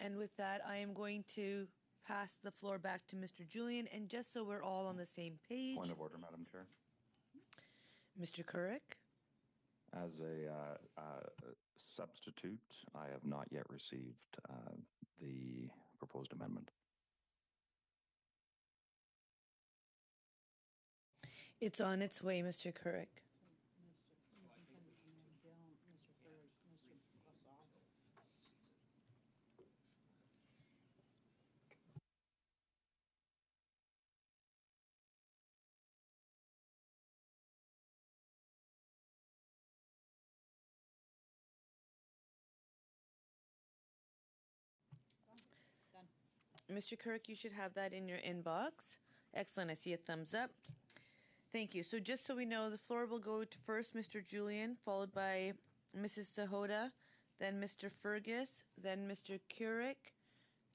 And with that, I am going to pass the floor back to Mr. Julian, and just so we're all on the same page. Point of order, Madam Chair. Mr. Couric? As a substitute, I have not yet received the proposed amendment. It's on its way, Mr. Couric. Done. Mr. Couric, you should have that in your inbox. Excellent. I see a thumbs up. Thank you. So just so we know, the floor will go to first Mr. Julian, followed by Mrs. Sahota, then Mr. Fergus, then Mr. Couric,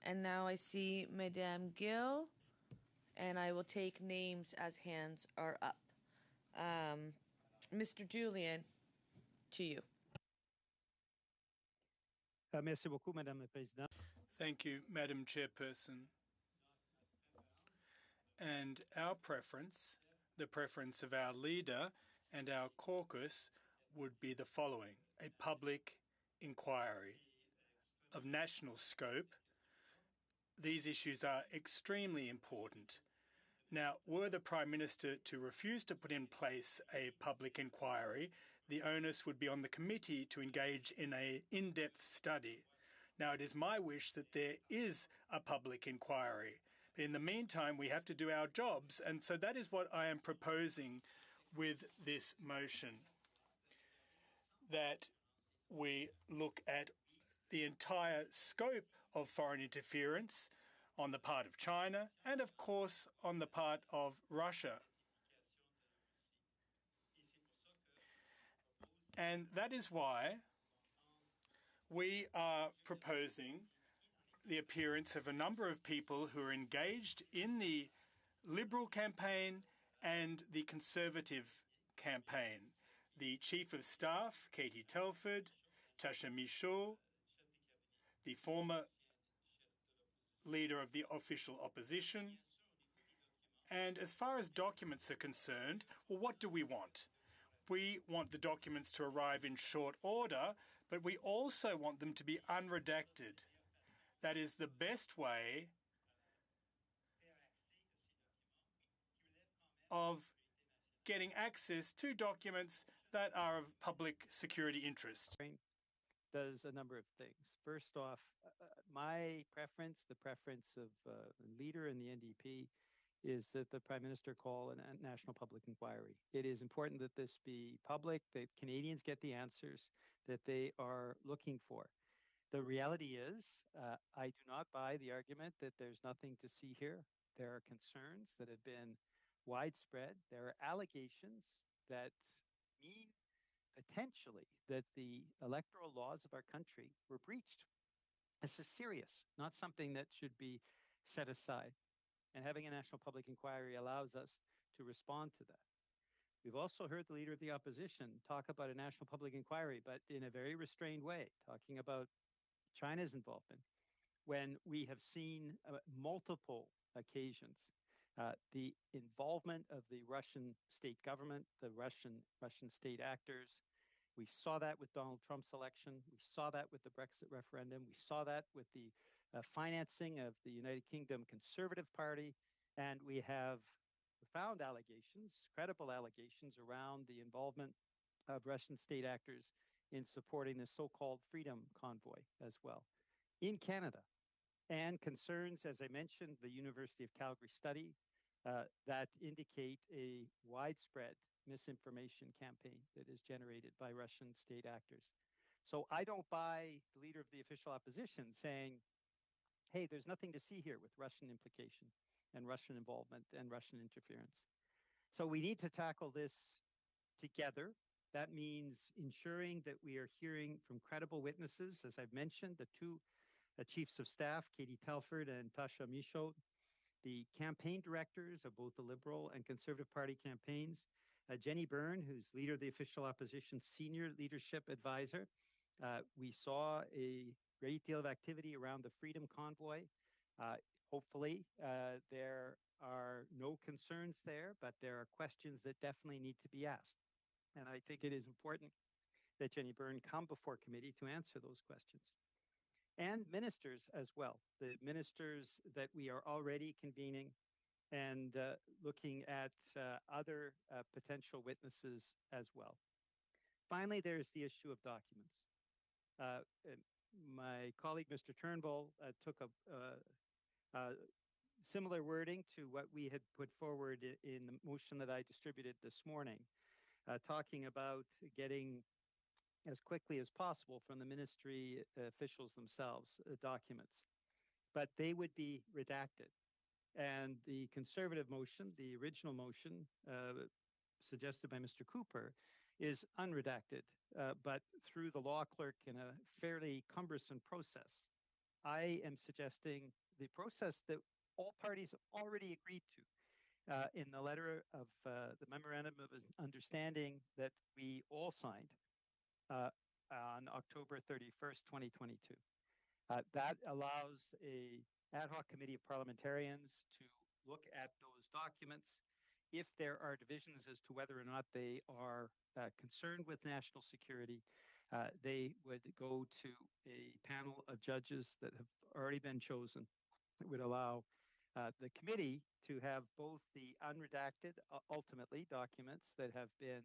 and now I see Madame Gill, and I will take names as hands are up. Mr. Julian, to you. Merci beaucoup, Madame la Présidente. Thank you, Madam Chairperson. And our preference, the preference of our leader and our caucus, would be the following: a public inquiry of national scope. These issues are extremely important. Now, were the Prime Minister to refuse to put in place a public inquiry, the onus would be on the committee to engage in an in-depth study. Now, it is my wish that there is a public inquiry. But in the meantime, we have to do our jobs, and so that is what I am proposing with this motion, that we look at the entire scope of foreign interference on the part of China and, of course, on the part of Russia. And that is why we are proposing the appearance of a number of people who are engaged in the Liberal campaign and the Conservative campaign. The Chief of Staff, Katie Telford, Tasha Michaud, the former leader of the official opposition. And as far as documents are concerned, well, what do we want? We want the documents to arrive in short order, but we also want them to be unredacted. That is the best way of getting access to documents that are of public security interest. Does a number of things. First off, my preference, the preference of the leader in the NDP, is that the Prime Minister call a national public inquiry. It is important that this be public, that Canadians get the answers that they are looking for. The reality is, I do not buy the argument that there's nothing to see here. There are concerns that have been widespread. There are allegations that mean potentially that the electoral laws of our country were breached. This is serious, not something that should be set aside. And having a national public inquiry allows us to respond to that. We've also heard the leader of the opposition talk about a national public inquiry, but in a very restrained way, talking about China's involvement, when we have seen multiple occasions the involvement of the Russian state government, the Russian state actors. We saw that with Donald Trump's election. We saw that with the Brexit referendum. We saw that with the financing of the United Kingdom Conservative Party. And we have found allegations, credible allegations, around the involvement of Russian state actors in supporting the so-called Freedom Convoy as well in Canada. And concerns, as I mentioned, the University of Calgary study that indicate a widespread misinformation campaign that is generated by Russian state actors. So I don't buy the leader of the official opposition saying, hey, there's nothing to see here with Russian implication and Russian involvement and Russian interference. So we need to tackle this together. That means ensuring that we are hearing from credible witnesses, as I've mentioned, the two chiefs of staff, Katie Telford and Tasha Michaud, the campaign directors of both the Liberal and Conservative Party campaigns, Jenny Byrne, who's leader of the official opposition senior leadership advisor. We saw a great deal of activity around the Freedom Convoy. Hopefully, there are no concerns there, but there are questions that definitely need to be asked. And I think it is important that Jenny Byrne come before committee to answer those questions. And ministers as well, the ministers that we are already convening and looking at other potential witnesses as well. Finally, there's the issue of documents. My colleague, Mr. Turnbull, took a similar wording to what we had put forward in the motion that I distributed this morning, talking about getting as quickly as possible from the ministry officials themselves documents, but they would be redacted. And the Conservative motion, the original motion suggested by Mr. Cooper, is unredacted, but through the law clerk in a fairly cumbersome process. I am suggesting the process that all parties have already agreed to in the letter of the memorandum of understanding that we all signed on October 31st, 2022. That allows a ad hoc committee of parliamentarians to look at those documents. If there are divisions as to whether or not they are concerned with national security, they would go to a panel of judges that have already been chosen. It would allow the committee to have both the unredacted, ultimately, documents that have been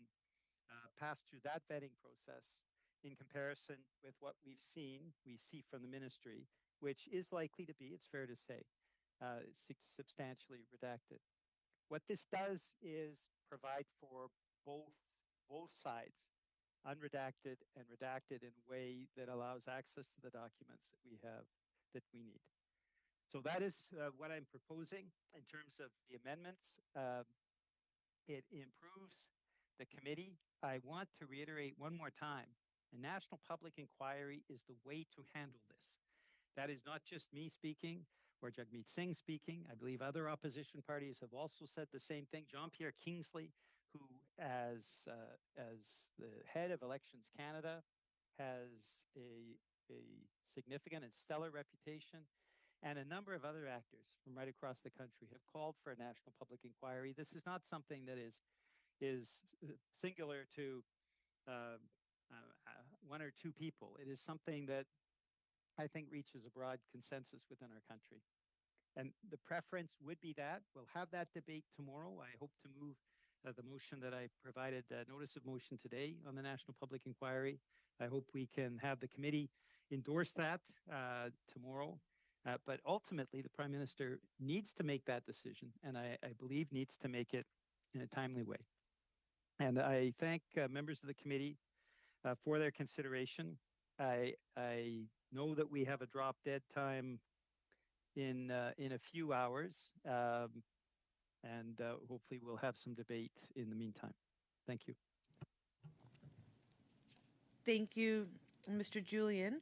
passed through that vetting process in comparison with what we see from the ministry, which is likely to be, it's fair to say, substantially redacted. What this does is provide for both sides, unredacted and redacted, in a way that allows access to the documents that we need. So that is what I'm proposing in terms of the amendments. It improves the committee. I want to reiterate one more time, a national public inquiry is the way to handle this. That is not just me speaking or Jagmeet Singh speaking. I believe other opposition parties have also said the same thing. Jean-Pierre Kingsley, who as the head of Elections Canada has a significant and stellar reputation, and a number of other actors from right across the country have called for a national public inquiry. This is not something that is singular to one or two people. It is something that I think reaches a broad consensus within our country. And the preference would be that. We'll have that debate tomorrow. I hope to move the motion that I provided notice of motion today on the National Public Inquiry. I hope we can have the committee endorse that tomorrow. But ultimately, the Prime Minister needs to make that decision, and I believe needs to make it in a timely way. And I thank members of the committee for their consideration. I know that we have a drop dead time in a few hours, and hopefully we'll have some debate in the meantime. Thank you. Thank you, Mr. Julian.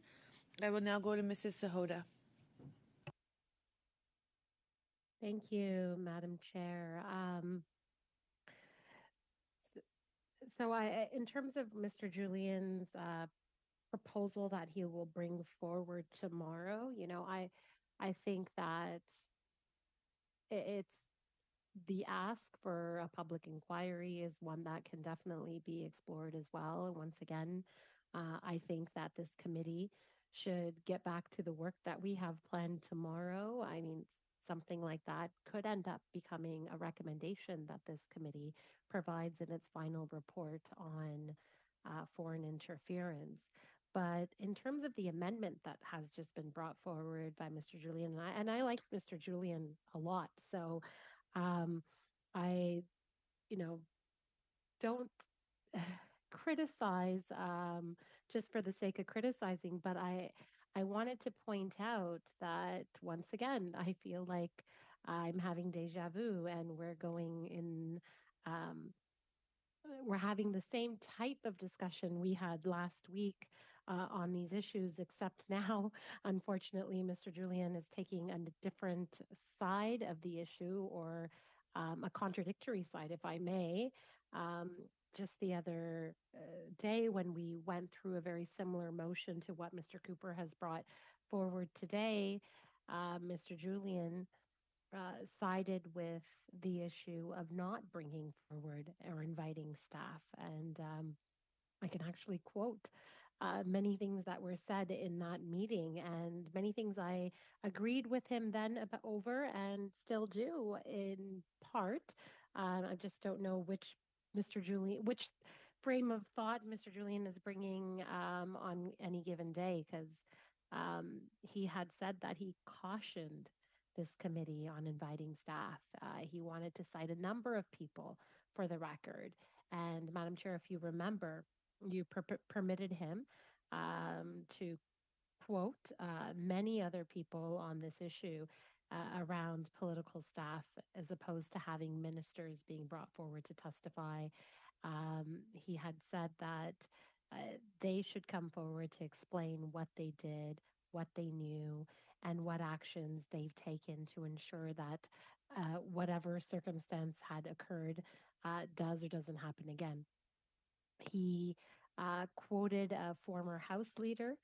I will now go to Mrs. Sahota. Thank you, Madam Chair. So in terms of Mr. Julian's proposal that he will bring forward tomorrow, I think that it's the ask for a public inquiry is one that can definitely be explored as well. And once again, I think that this committee should get back to the work that we have planned tomorrow. I mean, something like that could end up becoming a recommendation that this committee provides in its final report on foreign interference. But in terms of the amendment that has just been brought forward by Mr. Julian, and I like Mr. Julian a lot, so I, don't criticize just for the sake of criticizing, but I wanted to point out that once again, I feel like I'm having deja vu, and we're having the same type of discussion we had last week on these issues, except now, unfortunately, Mr. Julian is taking a different side of the issue, or a contradictory side, if I may. just the other day when we went through a very similar motion to what Mr. Cooper has brought forward today, Mr. Julian sided with the issue of not bringing forward or inviting staff. And I can actually quote many things that were said in that meeting, and many things I agreed with him then about, over and still do in part. I just don't know which frame of thought Mr. Julian is bringing on any given day, because he had said that he cautioned this committee on inviting staff. He wanted to cite a number of people for the record. And Madam Chair, if you remember, you permitted him to quote many other people on this issue around political staff, as opposed to having ministers being brought forward to testify. He had said that they should come forward to explain what they did, what they knew, and what actions they've taken to ensure that whatever circumstance had occurred does or doesn't happen again. He quoted a former House leader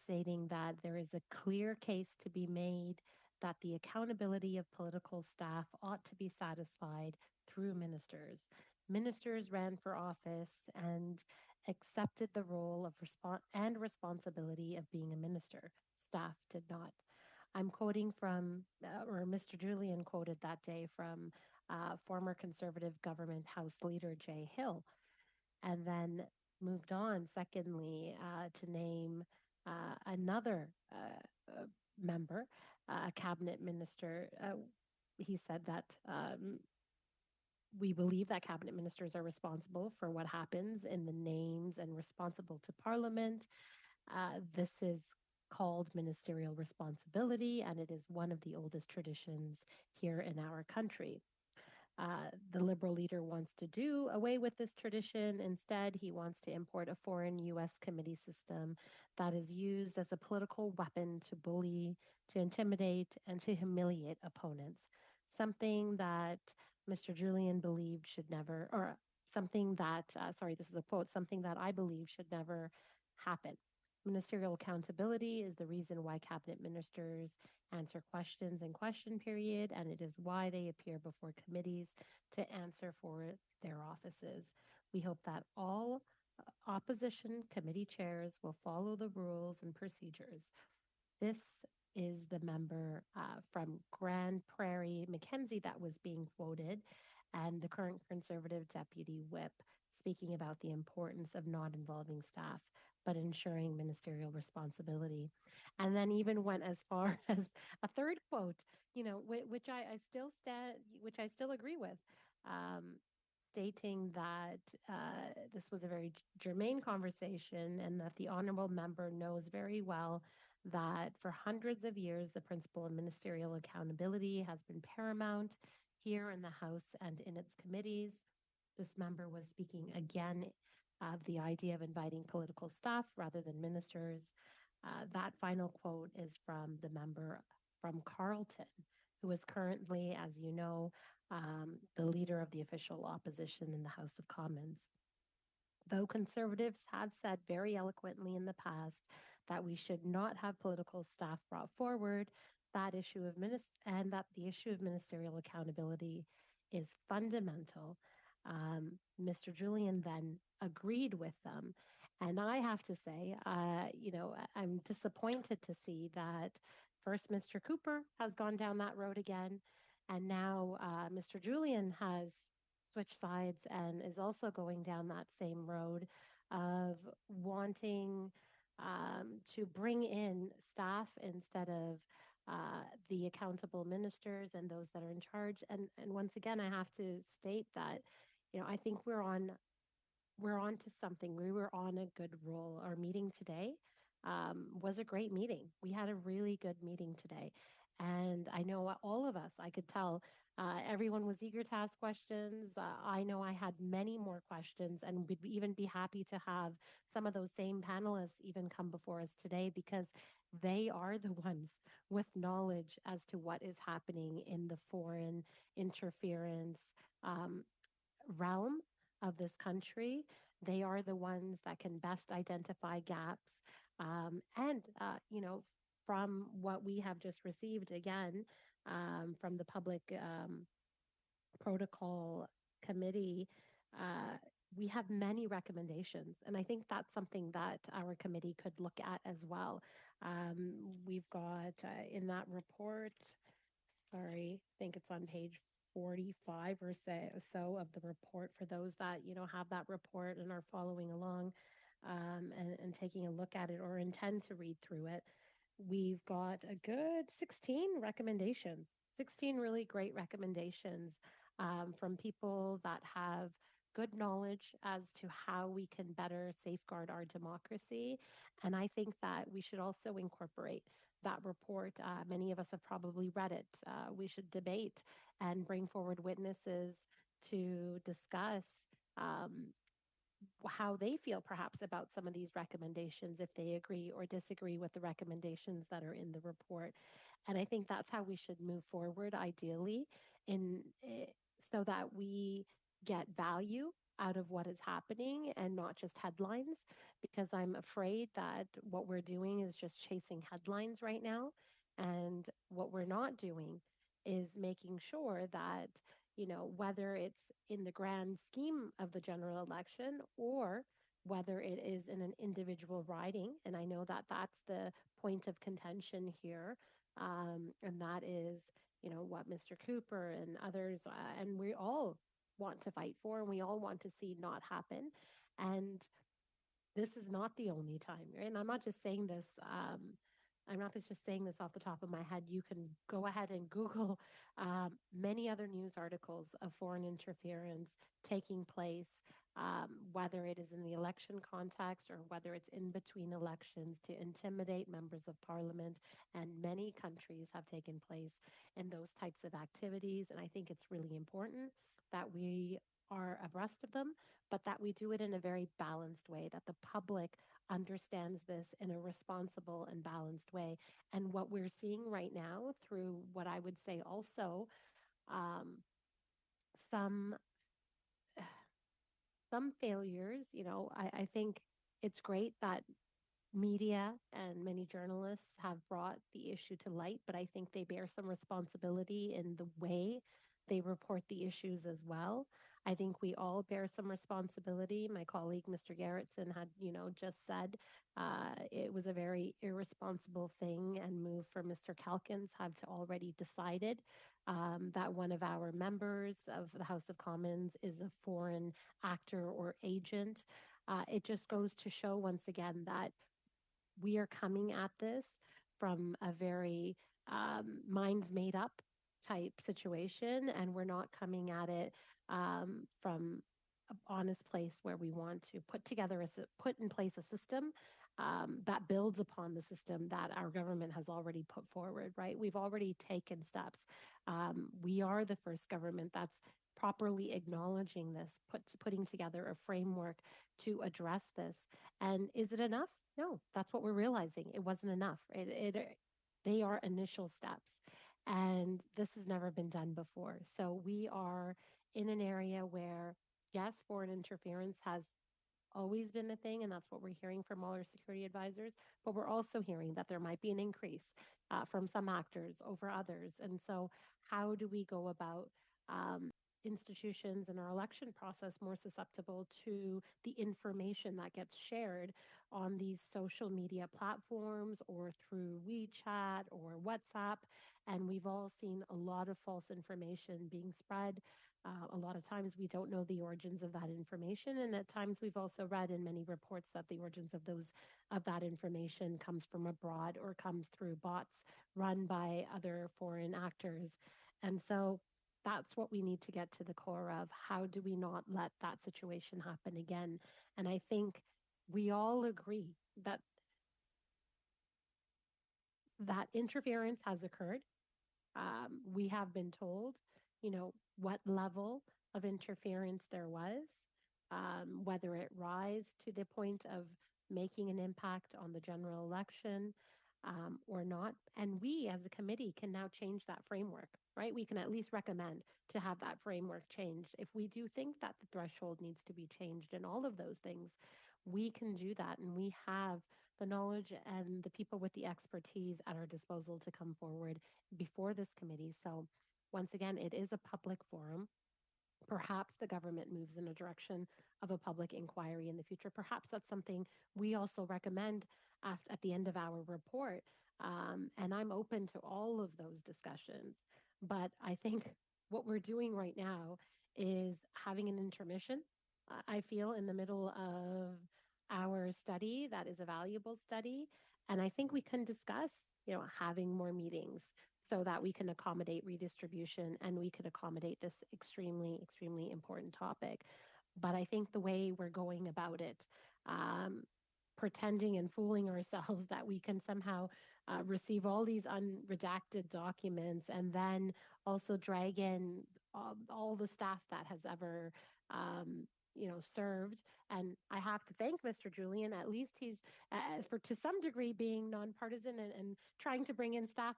stating that there is a clear case to be made that the accountability of political staff ought to be satisfied through ministers. Ministers ran for office and accepted the role of responsibility of being a minister. Staff did not. I'm quoting from, or Mr. Julian quoted that day from former Conservative government House leader Jay Hill, and then moved on, secondly, to name another member, a cabinet minister. He said that we believe that cabinet ministers are responsible for what happens in the names and responsible to Parliament. This is called ministerial responsibility, and it is one of the oldest traditions here in our country. The Liberal leader wants to do away with this tradition. Instead, he wants to import a foreign U.S. committee system that is used as a political weapon to bully, to intimidate, and to humiliate opponents. Something that Mr. Julian believed should never, or something that, sorry, this is a quote, something that I believe should never happen. Ministerial accountability is the reason why cabinet ministers answer questions in question period, and it is why they appear before committees to answer for their offices. We hope that all opposition committee chairs will follow the rules and procedures. This is the member from Grand Prairie, Mackenzie, that was being quoted, and the current Conservative deputy whip speaking about the importance of not involving staff, but ensuring ministerial responsibility. And then even went as far as a third quote, which I still stand, which I still agree with, stating that this was a very germane conversation, and that the honourable member knows very well that for hundreds of years, the principle of ministerial accountability has been paramount here in the House and in its committees. This member was speaking again of the idea of inviting political staff rather than ministers. That final quote is from the member from Carleton, who is currently, as you know, the leader of the official opposition in the House of Commons. Though Conservatives have said very eloquently in the past that we should not have political staff brought forward, that issue of and that the issue of ministerial accountability is fundamental. Mr. Julian then agreed with them. And I have to say, I'm disappointed to see that first Mr. Cooper has gone down that road again, and now Mr. Julian has switched sides and is also going down that same road of wanting to bring in staff instead of the accountable ministers and those that are in charge. And once again, I have to state that, I think we're on to something. We were on a good roll. Our meeting today was a great meeting. We had a really good meeting today. And I know all of us, I could tell, everyone was eager to ask questions. I know I had many more questions, and would even be happy to have some of those same panelists even come before us today, because they are the ones with knowledge as to what is happening in the foreign interference realm of this country. They are the ones that can best identify gaps. From what we have just received again from the public protocol committee, uh, we have many recommendations. And I think that's something that our committee could look at as well. We've got in that report, sorry, I think it's on page 45 or so of the report for those that, have that report and are following along and taking a look at it or intend to read through it. We've got a good 16 recommendations, 16 really great recommendations from people that have good knowledge as to how we can better safeguard our democracy. And I think that we should also incorporate that report. Many of us have probably read it. We should debate and bring forward witnesses to discuss um, how they feel perhaps about some of these recommendations, if they agree or disagree with the recommendations that are in the report. And I think that's how we should move forward, ideally, in so that we get value out of what is happening and not just headlines, because I'm afraid that what we're doing is just chasing headlines right now. And what we're not doing is making sure that, whether it's in the grand scheme of the general election or whether it is in an individual riding. And I know that that's the point of contention here. And that is, what Mr. Cooper and others, and we all want to fight for and we all want to see not happen. And this is not the only time, right? And I'm not just saying this. I'm not just saying this off the top of my head. You can go ahead and Google many other news articles of foreign interference taking place, whether it is in the election context or whether it's in between elections to intimidate members of parliament. And many countries have taken place in those types of activities. And I think it's really important that we are abreast of them, but that we do it in a very balanced way, that the public understands this in a responsible and balanced way. And what we're seeing right now through what I would say also um, some some failures, I think it's great that media and many journalists have brought the issue to light, but I think they bear some responsibility in the way they report the issues as well. I think we all bear some responsibility. My colleague, Mr. Garrettson, had, just said it was a very irresponsible thing and move for Mr. Calkins have to already decided that one of our members of the House of Commons is a foreign actor or agent. It just goes to show once again that we are coming at this from a very minds made up type situation, and we're not coming at it from an honest place where we want to put in place a system that builds upon the system that our government has already put forward. Right, we've already taken steps. We are the first government that's properly acknowledging this, putting together a framework to address this. And is it enough? No, that's what we're realizing. It wasn't enough. They are initial steps, and this has never been done before. So we are in an area where, yes, foreign interference has always been a thing, and that's what we're hearing from all our security advisors. But we're also hearing that there might be an increase from some actors over others. And so, how do we go about institutions in our election process more susceptible to the information that gets shared on these social media platforms or through WeChat or WhatsApp? And we've all seen a lot of false information being spread. A lot of times we don't know the origins of that information, and at times we've also read in many reports that the origins of that information comes from abroad or comes through bots run by other foreign actors. And so that's what we need to get to the core of. How do we not let that situation happen again? And I think we all agree that that interference has occurred. We have been told, what level of interference there was, whether it rise to the point of making an impact on the general election. or not. And we as a committee can now change that framework, right? We can at least recommend to have that framework changed. If we do think that the threshold needs to be changed and all of those things, we can do that. And we have the knowledge and the people with the expertise at our disposal to come forward before this committee. So, once again, it is a public forum. Perhaps the government moves in a direction of a public inquiry in the future. Perhaps that's something we also recommend at the end of our report. And I'm open to all of those discussions. But I think what we're doing right now is having an intermission. I feel in the middle of our study that is a valuable study. And I think we can discuss, having more meetings so that we can accommodate redistribution and we could accommodate this extremely, extremely important topic. But I think the way we're going about it, um, pretending and fooling ourselves that we can somehow receive all these unredacted documents and then also drag in all the staff that has ever served. And I have to thank Mr. Julian. At least he's, for to some degree, being nonpartisan and trying to bring in staff,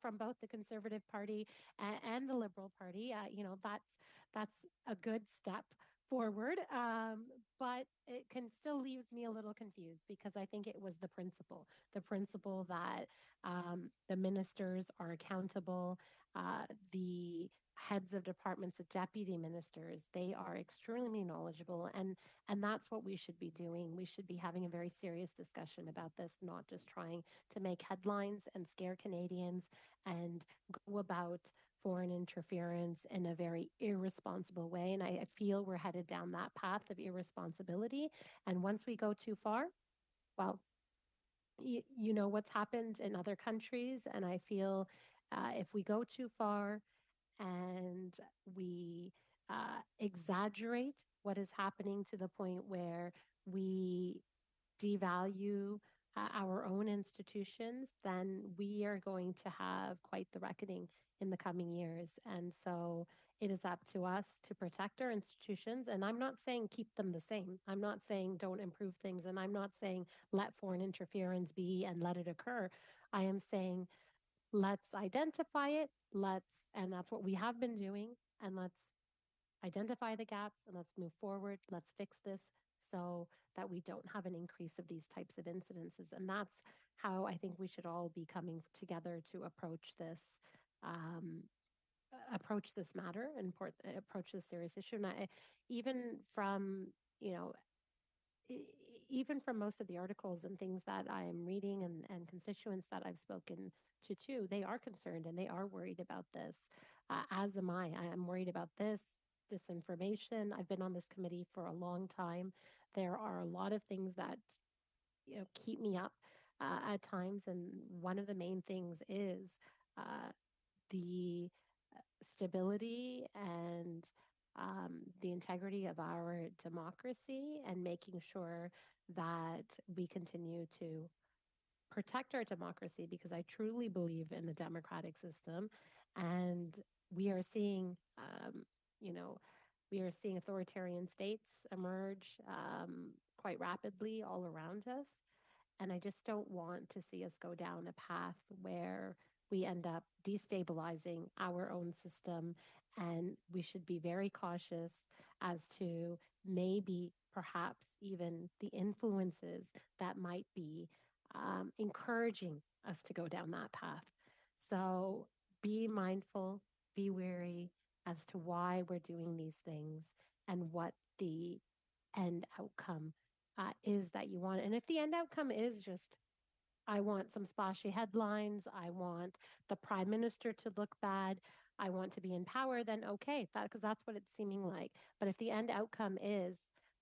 from both the Conservative Party and the Liberal Party. That's a good step forward. But it can still leaves me a little confused because I think it was the principle that the ministers are accountable, the heads of departments, the deputy ministers, they are extremely knowledgeable, and that's what we should be doing. We should be having a very serious discussion about this, not just trying to make headlines and scare Canadians and go about foreign interference in a very irresponsible way. And I feel we're headed down that path of irresponsibility. And once we go too far, well, you know what's happened in other countries. And I feel if we go too far and we exaggerate what is happening to the point where we devalue our own institutions, then we are going to have quite the reckoning in the coming years. And so it is up to us to protect our institutions. And I'm not saying keep them the same. I'm not saying don't improve things. And I'm not saying let foreign interference be and let it occur. I am saying let's identify it. And that's what we have been doing. And let's identify the gaps and let's move forward. Let's fix this so that we don't have an increase of these types of incidences. And that's how I think we should all be coming together to um, approach this matter and approach this serious issue. And even from you know even from most of the articles and things that I am reading and constituents that I've spoken to too, they are concerned and they are worried about this. As am I. I am worried about this disinformation. I've been on this committee for a long time. There are a lot of things that keep me up at times, and one of the main things is uh, the stability and the integrity of our democracy and making sure that we continue to protect our democracy because I truly believe in the democratic system. And we are seeing, you know, we are seeing authoritarian states emerge quite rapidly all around us. And I just don't want to see us go down a path where we end up destabilizing our own system. And we should be very cautious as to maybe, perhaps, even the influences that might be encouraging us to go down that path. So be mindful, be wary as to why we're doing these things and what the end outcome is that you want. And if the end outcome is just, I want some splashy headlines, I want the prime minister to look bad, I want to be in power, then okay, because that's what it's seeming like. But if the end outcome is,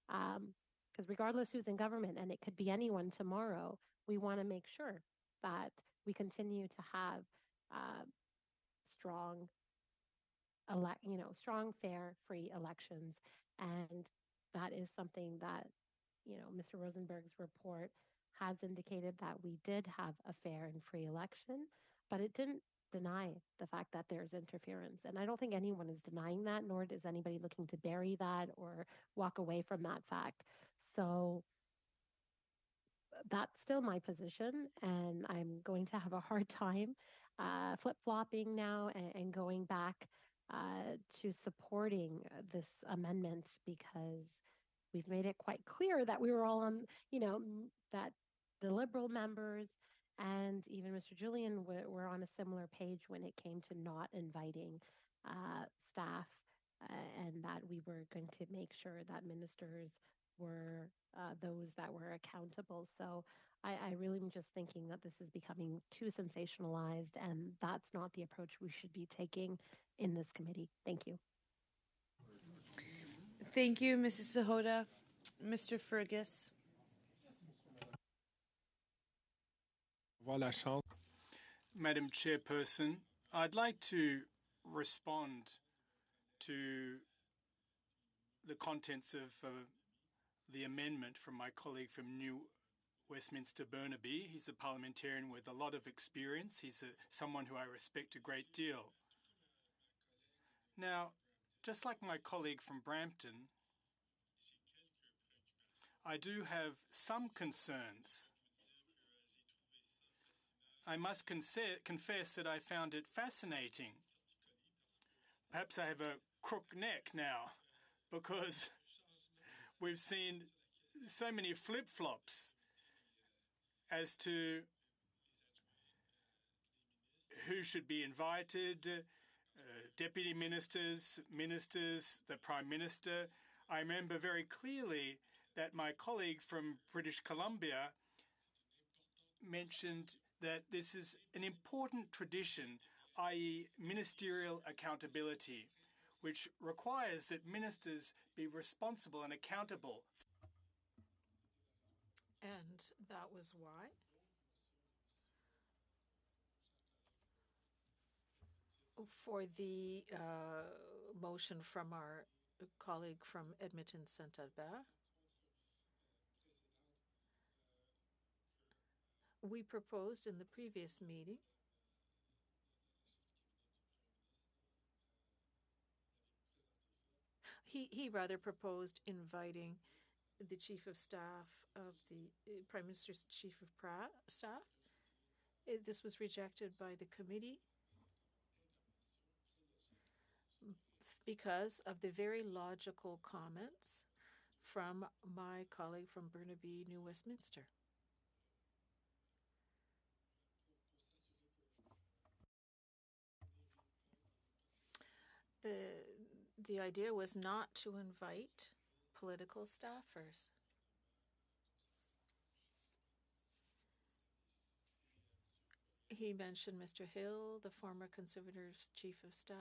because regardless who's in government, and it could be anyone tomorrow, we want to make sure that we continue to have uh, strong, strong, fair, free elections, and that is something that Mr. Rosenberg's report has indicated that we did have a fair and free election, but it didn't deny the fact that there's interference. And I don't think anyone is denying that, nor is anybody looking to bury that or walk away from that fact. So that's still my position, and I'm going to have a hard time flip-flopping now and going back to supporting this amendment because we've made it quite clear that we were all on, that the Liberal members and even Mr. Julian were on a similar page when it came to not inviting staff and that we were going to make sure that ministers were those that were accountable. So I really am just thinking that this is becoming too sensationalized, and that's not the approach we should be taking in this committee. Thank you. Thank you, Mrs. Sahota. Mr. Fergus. Madam Chairperson, I'd like to respond to the contents of the amendment from my colleague from New Westminster Burnaby. He's a parliamentarian with a lot of experience. He's someone who I respect a great deal. Now, just like my colleague from Brampton, I do have some concerns. I must confess that I found it fascinating. Perhaps I have a crook neck now because we've seen so many flip-flops as to who should be invited, deputy ministers, ministers, the Prime Minister. I remember very clearly that my colleague from British Columbia mentioned that this is an important tradition, i.e. ministerial accountability, which requires that ministers be responsible and accountable. And that was why for the motion from our colleague from Edmonton Saint Albert, we proposed in the previous meeting he rather proposed inviting the chief of staff of the Prime Minister's chief of staff. This was rejected by the committee because of the very logical comments from my colleague from Burnaby, New Westminster. The idea was not to invite political staffers. He mentioned Mr. Hill, the former Conservatives chief of staff,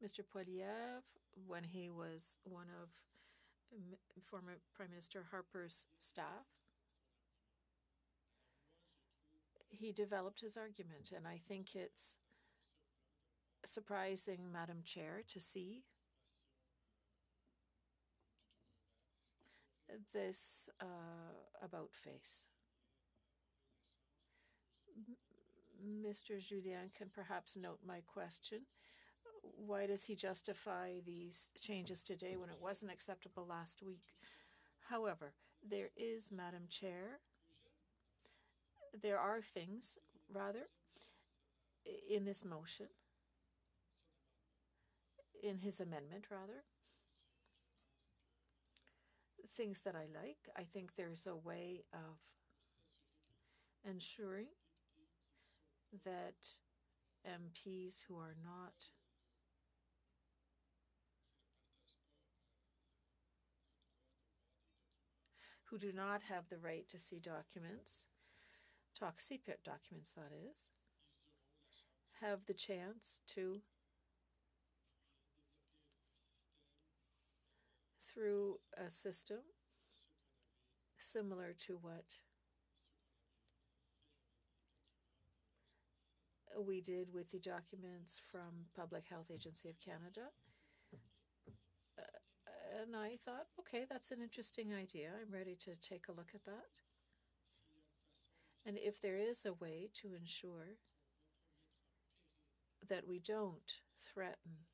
Mr. Poilievre, when he was one of former Prime Minister Harper's staff. He developed his argument, and I think it's surprising, Madam Chair, to see this about face. Mr. Julien can perhaps note my question. Why does he justify these changes today when it wasn't acceptable last week? However, there is, Madam Chair, there are things, rather, in this motion, in his amendment, rather, things that I like. I think there's a way of ensuring that MPs who do not have the right to see documents, talk secret documents that is, have the chance to, through a system similar to what we did with the documents from Public Health Agency of Canada. And I thought, okay, that's an interesting idea. I'm ready to take a look at that. And if there is a way to ensure that we don't threaten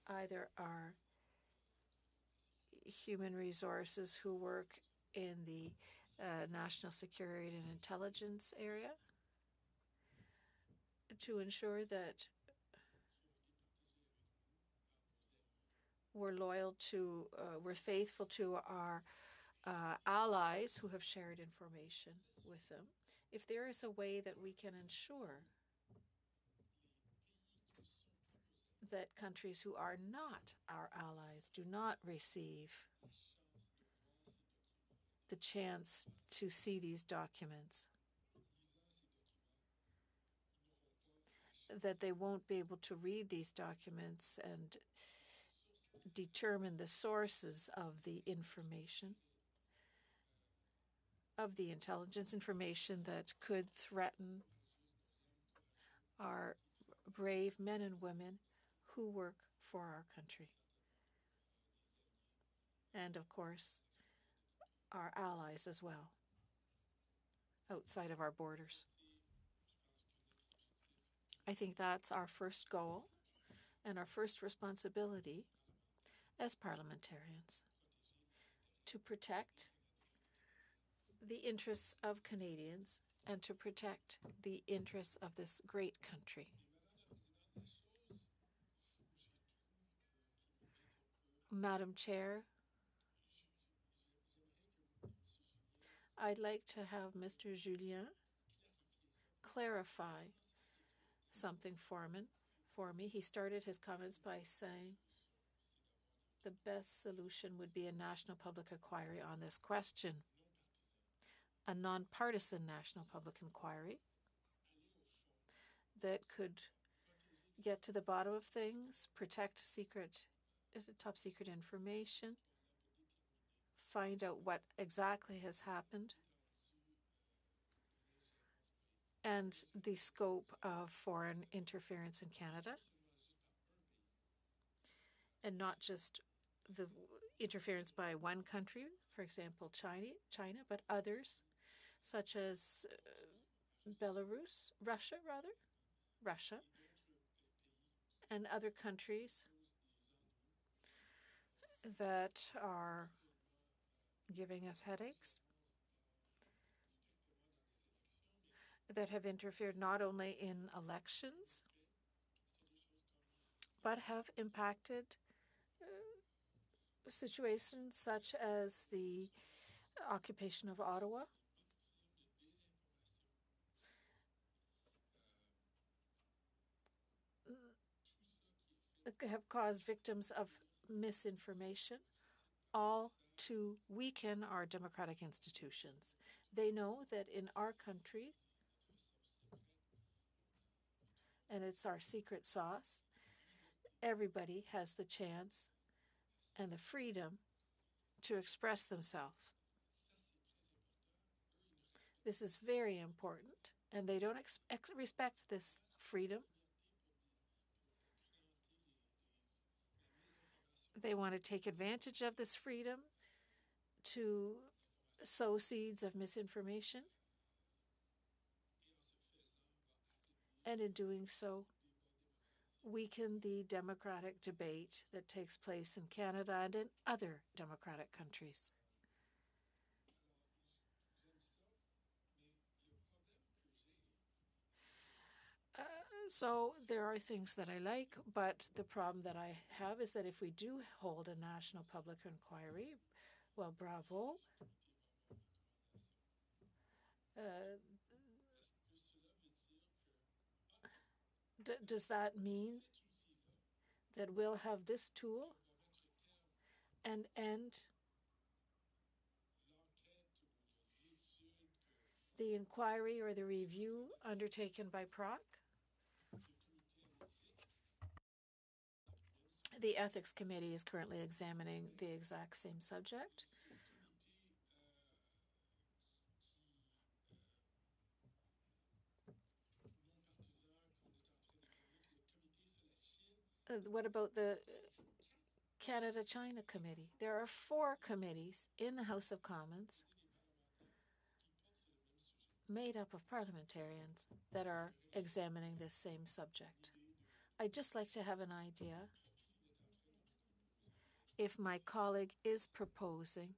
either our human resources who work in the national security and intelligence area to ensure that we're faithful to our allies who have shared information with them. If there is a way that we can ensure that countries who are not our allies do not receive the chance to see these documents, that they won't be able to read these documents and determine the sources of the information, of the intelligence information that could threaten our brave men and women who work for our country. And of course, our allies as well, outside of our borders. I think that's our first goal and our first responsibility as parliamentarians, to protect the interests of Canadians and to protect the interests of this great country. Madam Chair, I'd like to have Mr. Julien clarify something for me. He started his comments by saying the best solution would be a national public inquiry on this question, a nonpartisan national public inquiry that could get to the bottom of things, protect top secret information, find out what exactly has happened, and the scope of foreign interference in Canada, and not just the interference by one country, for example, China, but others, such as Russia, and other countries that are giving us headaches, that have interfered not only in elections, but have impacted situations such as the occupation of Ottawa, have caused victims of misinformation, all to weaken our democratic institutions. They know that in our country, and it's our secret sauce, everybody has the chance and the freedom to express themselves. This is very important, and they don't respect this freedom. They want to take advantage of this freedom to sow seeds of misinformation, and in doing so, weaken the democratic debate that takes place in Canada and in other democratic countries. So there are things that I like, but the problem that I have is that if we do hold a national public inquiry, well, bravo. Does that mean that we'll have this tool and end the inquiry or the review undertaken by PROC? The Ethics Committee is currently examining the exact same subject. What about the Canada-China Committee? There are 4 committees in the House of Commons made up of parliamentarians that are examining this same subject. I'd just like to have an idea if my colleague is proposing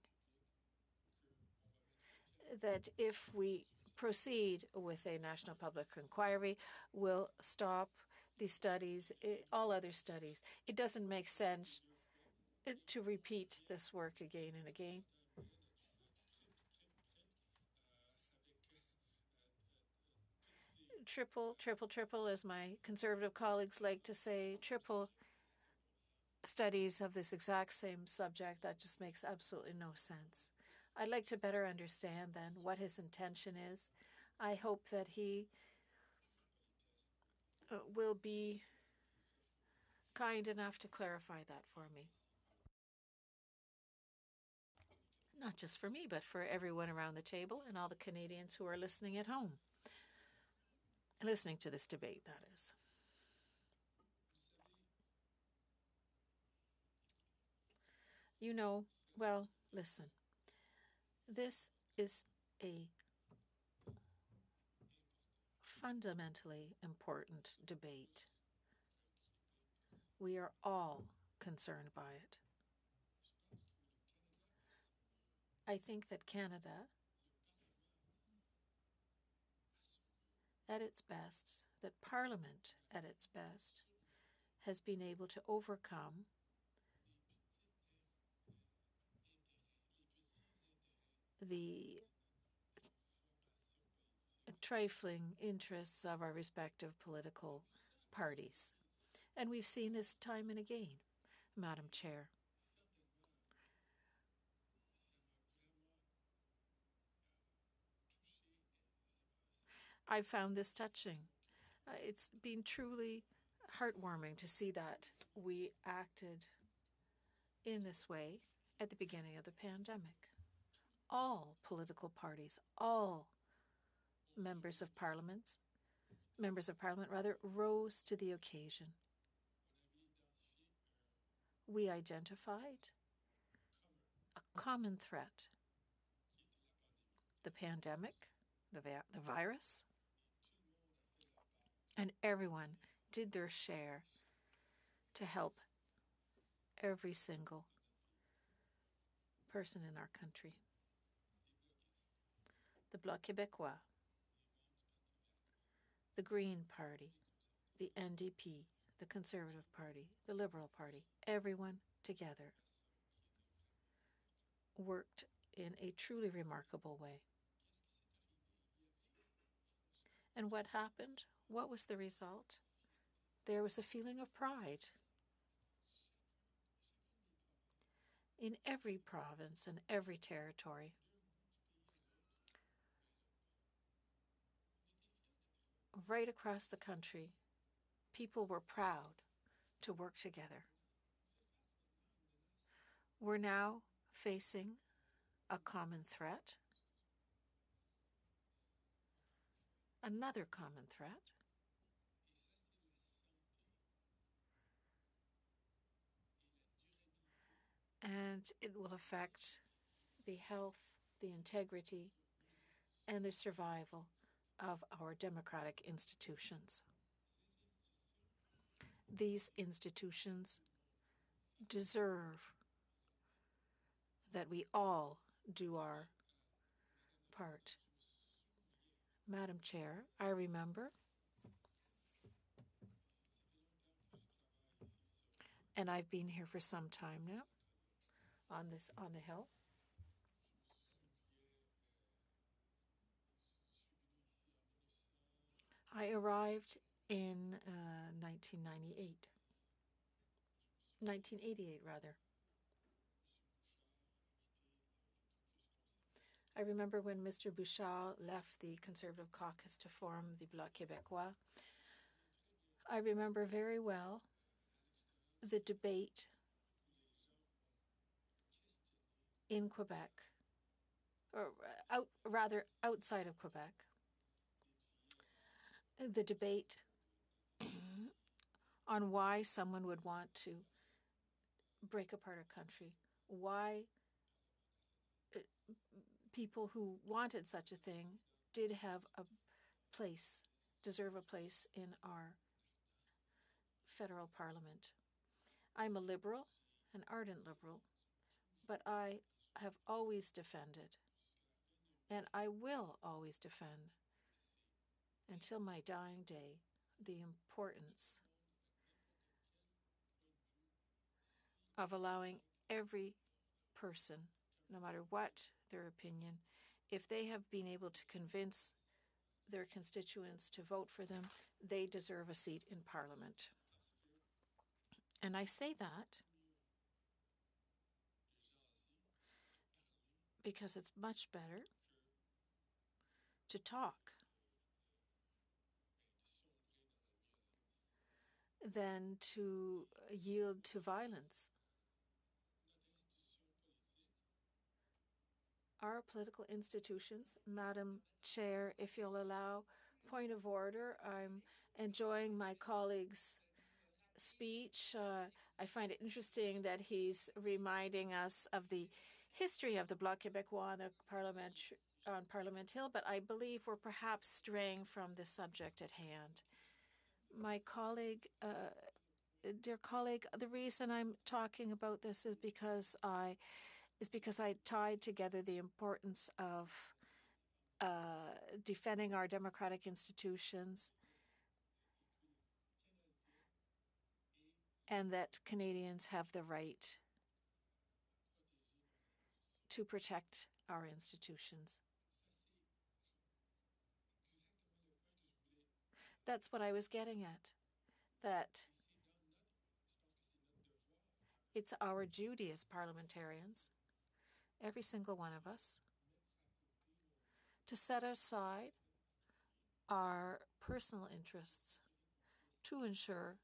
that if we proceed with a national public inquiry, we'll stop the studies, all other studies. It doesn't make sense to repeat this work again and again. Triple, triple, triple, as my conservative colleagues like to say, triple studies of this exact same subject. That just makes absolutely no sense. I'd like to better understand then what his intention is. I hope that he will be kind enough to clarify that for me. Not just for me, but for everyone around the table and all the Canadians who are listening at home. Listening to this debate, that is. You know, well, listen, this is a fundamentally important debate. We are all concerned by it. I think that Canada, at its best, that Parliament, at its best, has been able to overcome the trifling interests of our respective political parties. And we've seen this time and again, Madam Chair. I found this touching. It's been truly heartwarming to see that we acted in this way at the beginning of the pandemic. All political parties, all members of parliament rather, rose to the occasion. We identified a common threat, the pandemic, the virus, and everyone did their share to help every single person in our country. The Bloc Québécois, the Green Party, the NDP, the Conservative Party, the Liberal Party, everyone together worked in a truly remarkable way. And what happened? What was the result? There was a feeling of pride in every province and every territory. Right across the country, people were proud to work together. We're now facing a common threat, another common threat, and it will affect the health, the integrity, and the survival of our democratic institutions. These institutions deserve that we all do our part. Madam Chair, I remember, and I've been here for some time now on the Hill. I arrived in 1988 rather. I remember when Mr. Bouchard left the Conservative caucus to form the Bloc Québécois. I remember very well the debate in Quebec, or rather outside of Quebec, the debate on why someone would want to break apart a country, why people who wanted such a thing did have a place, deserve a place in our federal parliament. I'm a liberal, an ardent liberal, but I have always defended And I will always defend, until my dying day, the importance of allowing every person, no matter what their opinion, if they have been able to convince their constituents to vote for them, they deserve a seat in Parliament. And I say that because it's much better to talk than to yield to violence. Our political institutions, Madam Chair, if you'll allow, point of order, I'm enjoying my colleague's speech. I find it interesting that he's reminding us of the history of the Bloc Québécois on the on Parliament Hill, but I believe we're perhaps straying from the subject at hand. My colleague, dear colleague, the reason I'm talking about this is because I tied together the importance of defending our democratic institutions, and that Canadians have the right to protect our institutions. That's what I was getting at, that it's our duty as parliamentarians, every single one of us, to set aside our personal interests to ensure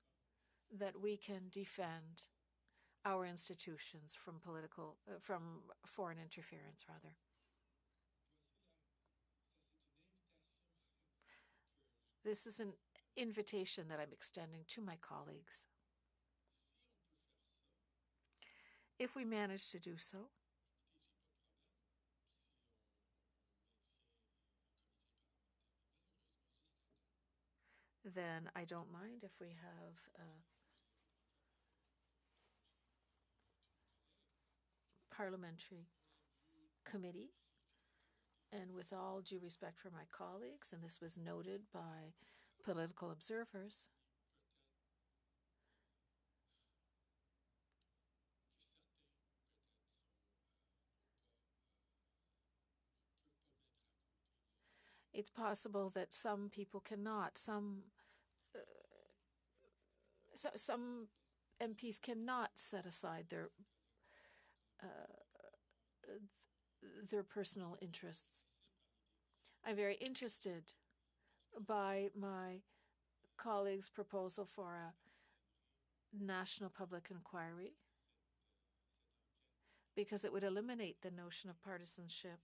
that we can defend our institutions from from foreign interference, rather. This is an invitation that I'm extending to my colleagues. If we manage to do so, then I don't mind if we have a parliamentary committee. And with all due respect for my colleagues, and this was noted by political observers, it's possible that some people cannot, uh, some MPs cannot set aside uh, their personal interests. I'm very interested by my colleagues' proposal for a national public inquiry because it would eliminate the notion of partisanship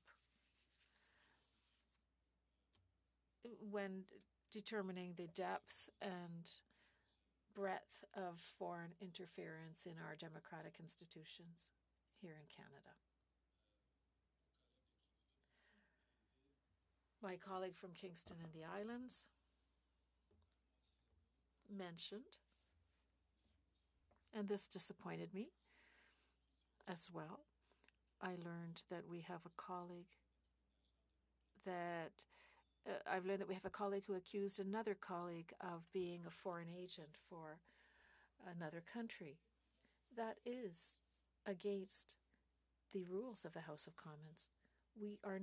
when determining the depth and breadth of foreign interference in our democratic institutions here in Canada. My colleague from Kingston and the Islands mentioned, and this disappointed me as well, I learned that we have a colleague that I've learned that we have a colleague who accused another colleague of being a foreign agent for another country. That is against the rules of the House of Commons. We are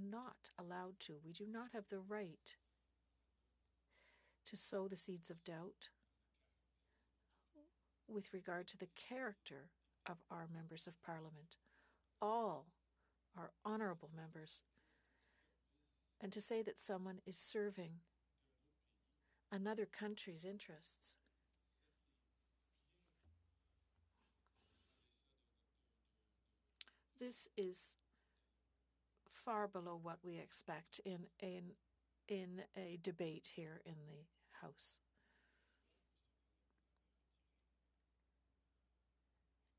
not allowed to. We do not have the right to sow the seeds of doubt with regard to the character of our members of Parliament. All are honorable members. And to say that someone is serving another country's interests, this is far below what we expect in a debate here in the House,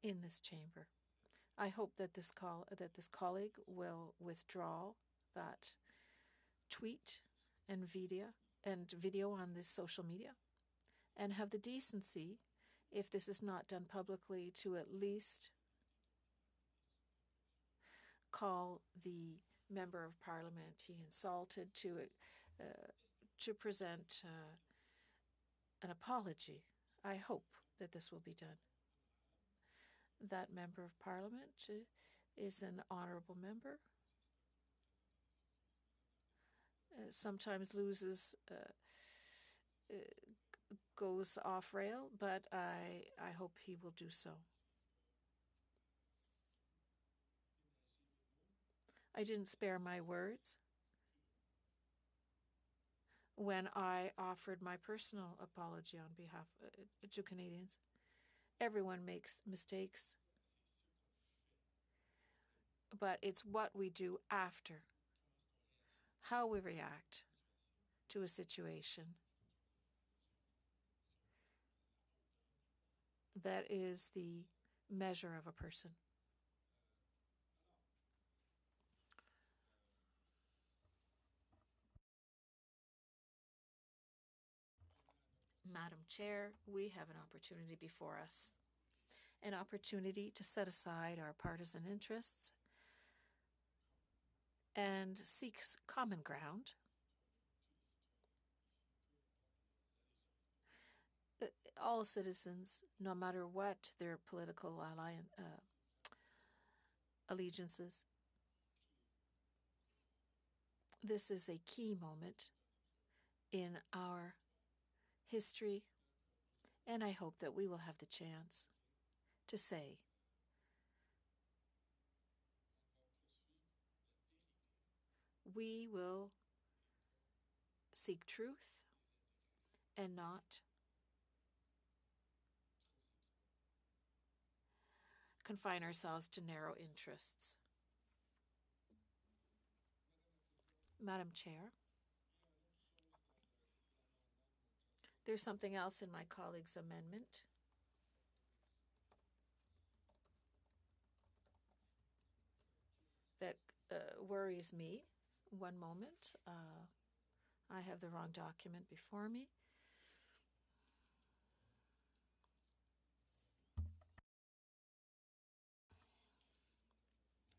in this chamber. I hope that this colleague will withdraw that tweet and video on this social media, and have the decency, if this is not done publicly, to at least call the member of parliament he insulted to present an apology. I hope that this will be done. That member of parliament is an honorable member, sometimes goes off rail, but I hope he will do so. I didn't spare my words when I offered my personal apology on behalf to Canadians. Everyone makes mistakes, but it's what we do after, how we react to a situation, that is the measure of a person. Madam Chair, we have an opportunity before us, an opportunity to set aside our partisan interests and seek common ground. All citizens, no matter what their political allegiances, this is a key moment in our history, and I hope that we will have the chance to say, we will seek truth and not confine ourselves to narrow interests. Madam Chair, there's something else in my colleague's amendment that worries me. One moment. I have the wrong document before me.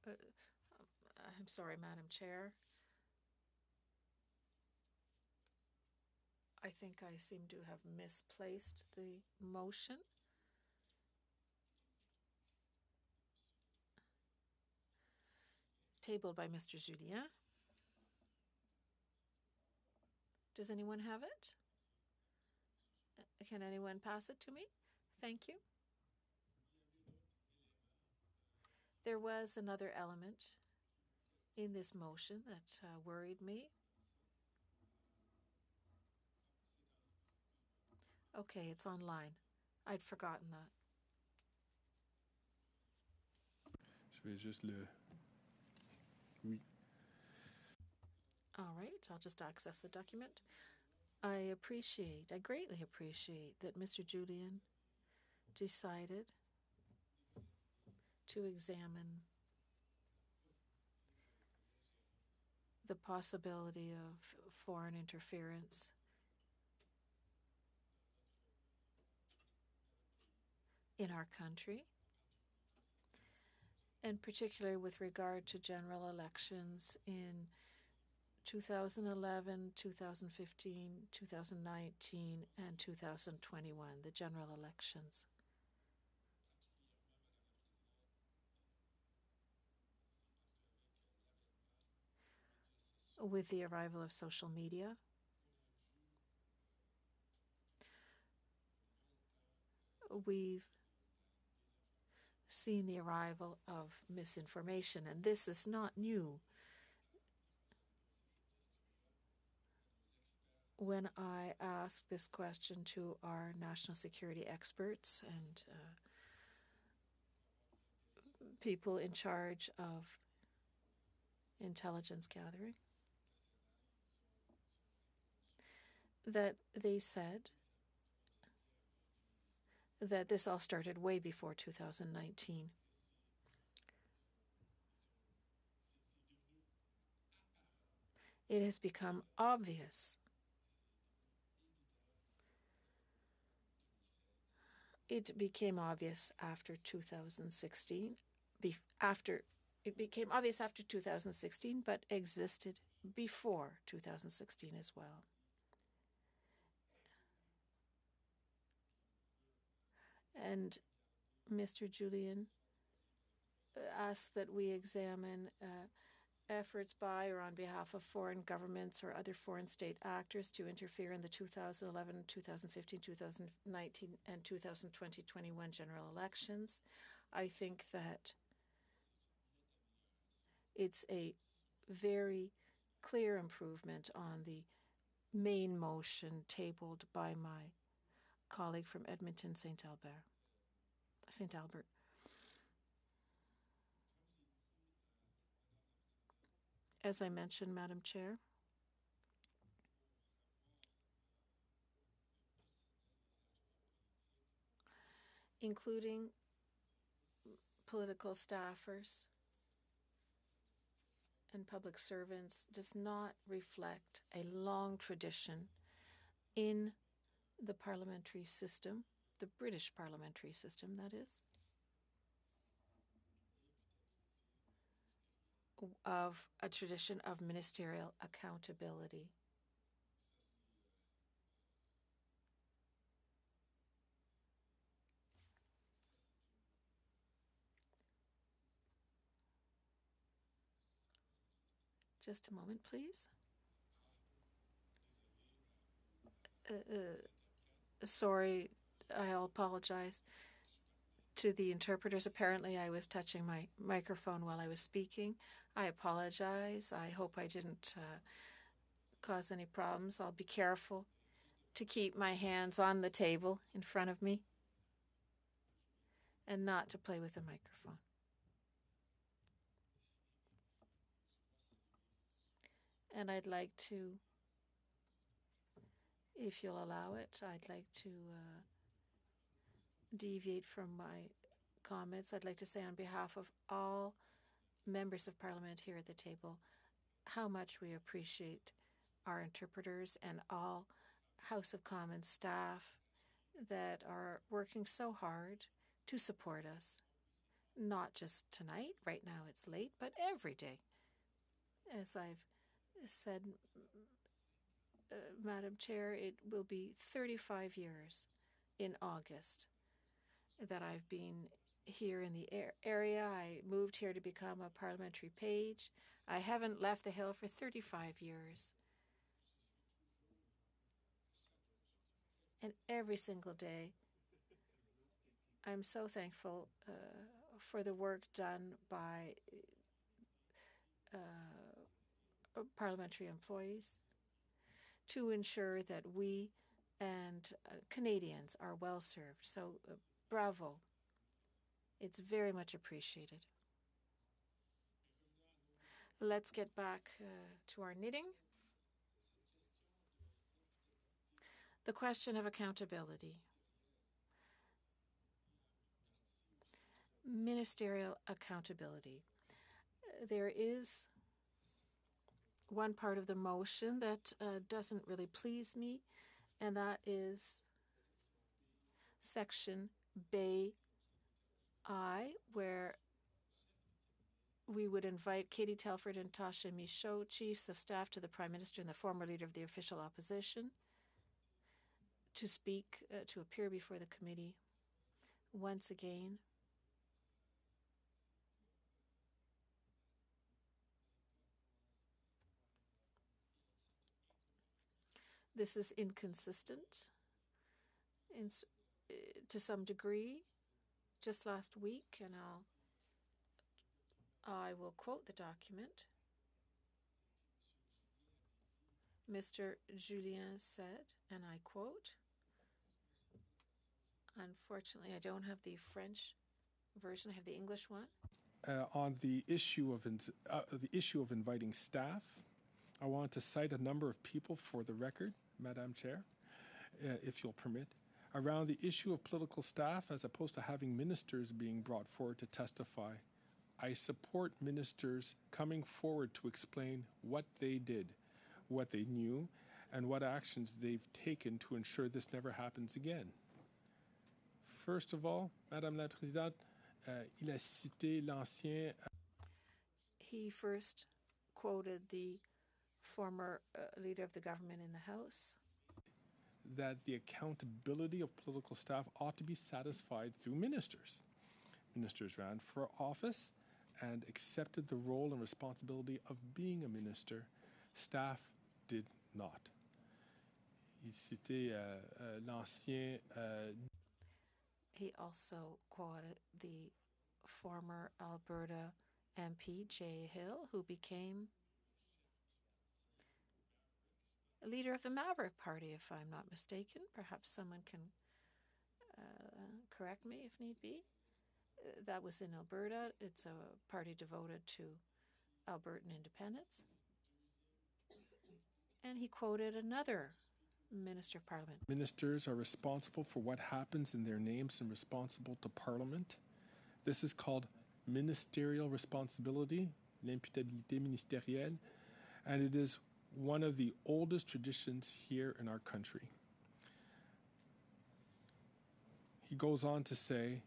I'm sorry, Madam Chair. I think I seem to have misplaced the motion. Tabled by Mr. Julien. Does anyone have it? Can anyone pass it to me? Thank you. There was another element in this motion that worried me. Okay, it's online. I'd forgotten that. Je vais juste le... Oui. All right, I'll just access the document. I greatly appreciate that Mr. Julien decided to examine the possibility of foreign interference in our country, and particularly with regard to general elections in 2011, 2015, 2019, and 2021, the general elections. With the arrival of social media, we've seen the arrival of misinformation, and this is not new. When I asked this question to our national security experts and people in charge of intelligence gathering, that they said that this all started way before 2019. It has become obvious. It became obvious after 2016, after It became obvious after 2016, but existed before 2016 as well. And Mr. Julian asked that we examine efforts by or on behalf of foreign governments or other foreign state actors to interfere in the 2011, 2015, 2019, and 2020-21 general elections. I think that it's a very clear improvement on the main motion tabled by my colleague from Edmonton, St. Albert. As I mentioned, Madam Chair, including political staffers and public servants, does not reflect a long tradition in the parliamentary system, the British parliamentary system, that is, of a tradition of ministerial accountability. Just a moment, please. Sorry, I'll apologize to the interpreters. Apparently, I was touching my microphone while I was speaking. I apologize. I hope I didn't cause any problems. I'll be careful to keep my hands on the table in front of me and not to play with the microphone. And I'd like to, if you'll allow it, I'd like to deviate from my comments. I'd like to say on behalf of all members of Parliament here at the table how much we appreciate our interpreters and all House of Commons staff that are working so hard to support us, not just tonight, right now it's late, but every day. As I've said, Madam Chair, it will be 35 years in August that I've been here in the area. I moved here to become a parliamentary page. I haven't left the Hill for 35 years. And every single day, I'm so thankful for the work done by parliamentary employees to ensure that we and Canadians are well served. So bravo. It's very much appreciated. Let's get back to our knitting. The question of accountability. Ministerial accountability. There is one part of the motion that doesn't really please me, and that is section Bay I, where we would invite Katie Telford and Tasha Michaud, chiefs of staff to the Prime Minister and the former leader of the official opposition, to speak, to appear before the committee once again. This is inconsistent to some degree. Just last week, and I will quote the document. Mr. Julien said, and I quote, unfortunately, I don't have the French version, I have the English one. On the issue of inviting staff, I want to cite a number of people for the record, Madam Chair, if you'll permit. Around the issue of political staff, as opposed to having ministers being brought forward to testify, I support ministers coming forward to explain what they did, what they knew, and what actions they've taken to ensure this never happens again. First of all, Madame la Présidente, il a cité l'ancien. He first quoted the former leader of the government in the House. That the accountability of political staff ought to be satisfied through ministers. Ministers ran for office and accepted the role and responsibility of being a minister. Staff did not. Il citait l'ancien. He also quoted the former Alberta MP, Jay Hill, who became leader of the Maverick Party, if I'm not mistaken. Perhaps someone can correct me if need be. That was in Alberta. It's a party devoted to Albertan independence. And he quoted another Minister of Parliament. Ministers are responsible for what happens in their names and responsible to Parliament. This is called ministerial responsibility, l'imputabilité ministérielle, and it is one of the oldest traditions here in our country. He goes on to say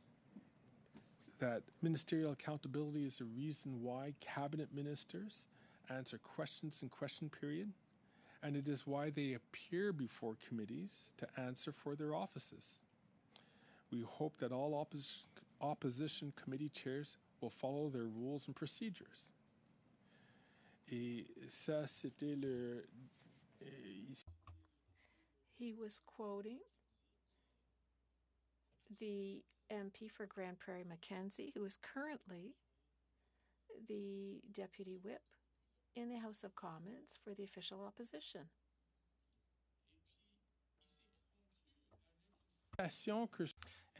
that ministerial accountability is the reason why cabinet ministers answer questions in question period, and it is why they appear before committees to answer for their offices. We hope that all opposition committee chairs will follow their rules and procedures. Et ça, c'était le. He was quoting the MP for Grand Prairie Mackenzie, who is currently the deputy whip in the House of Commons for the official opposition.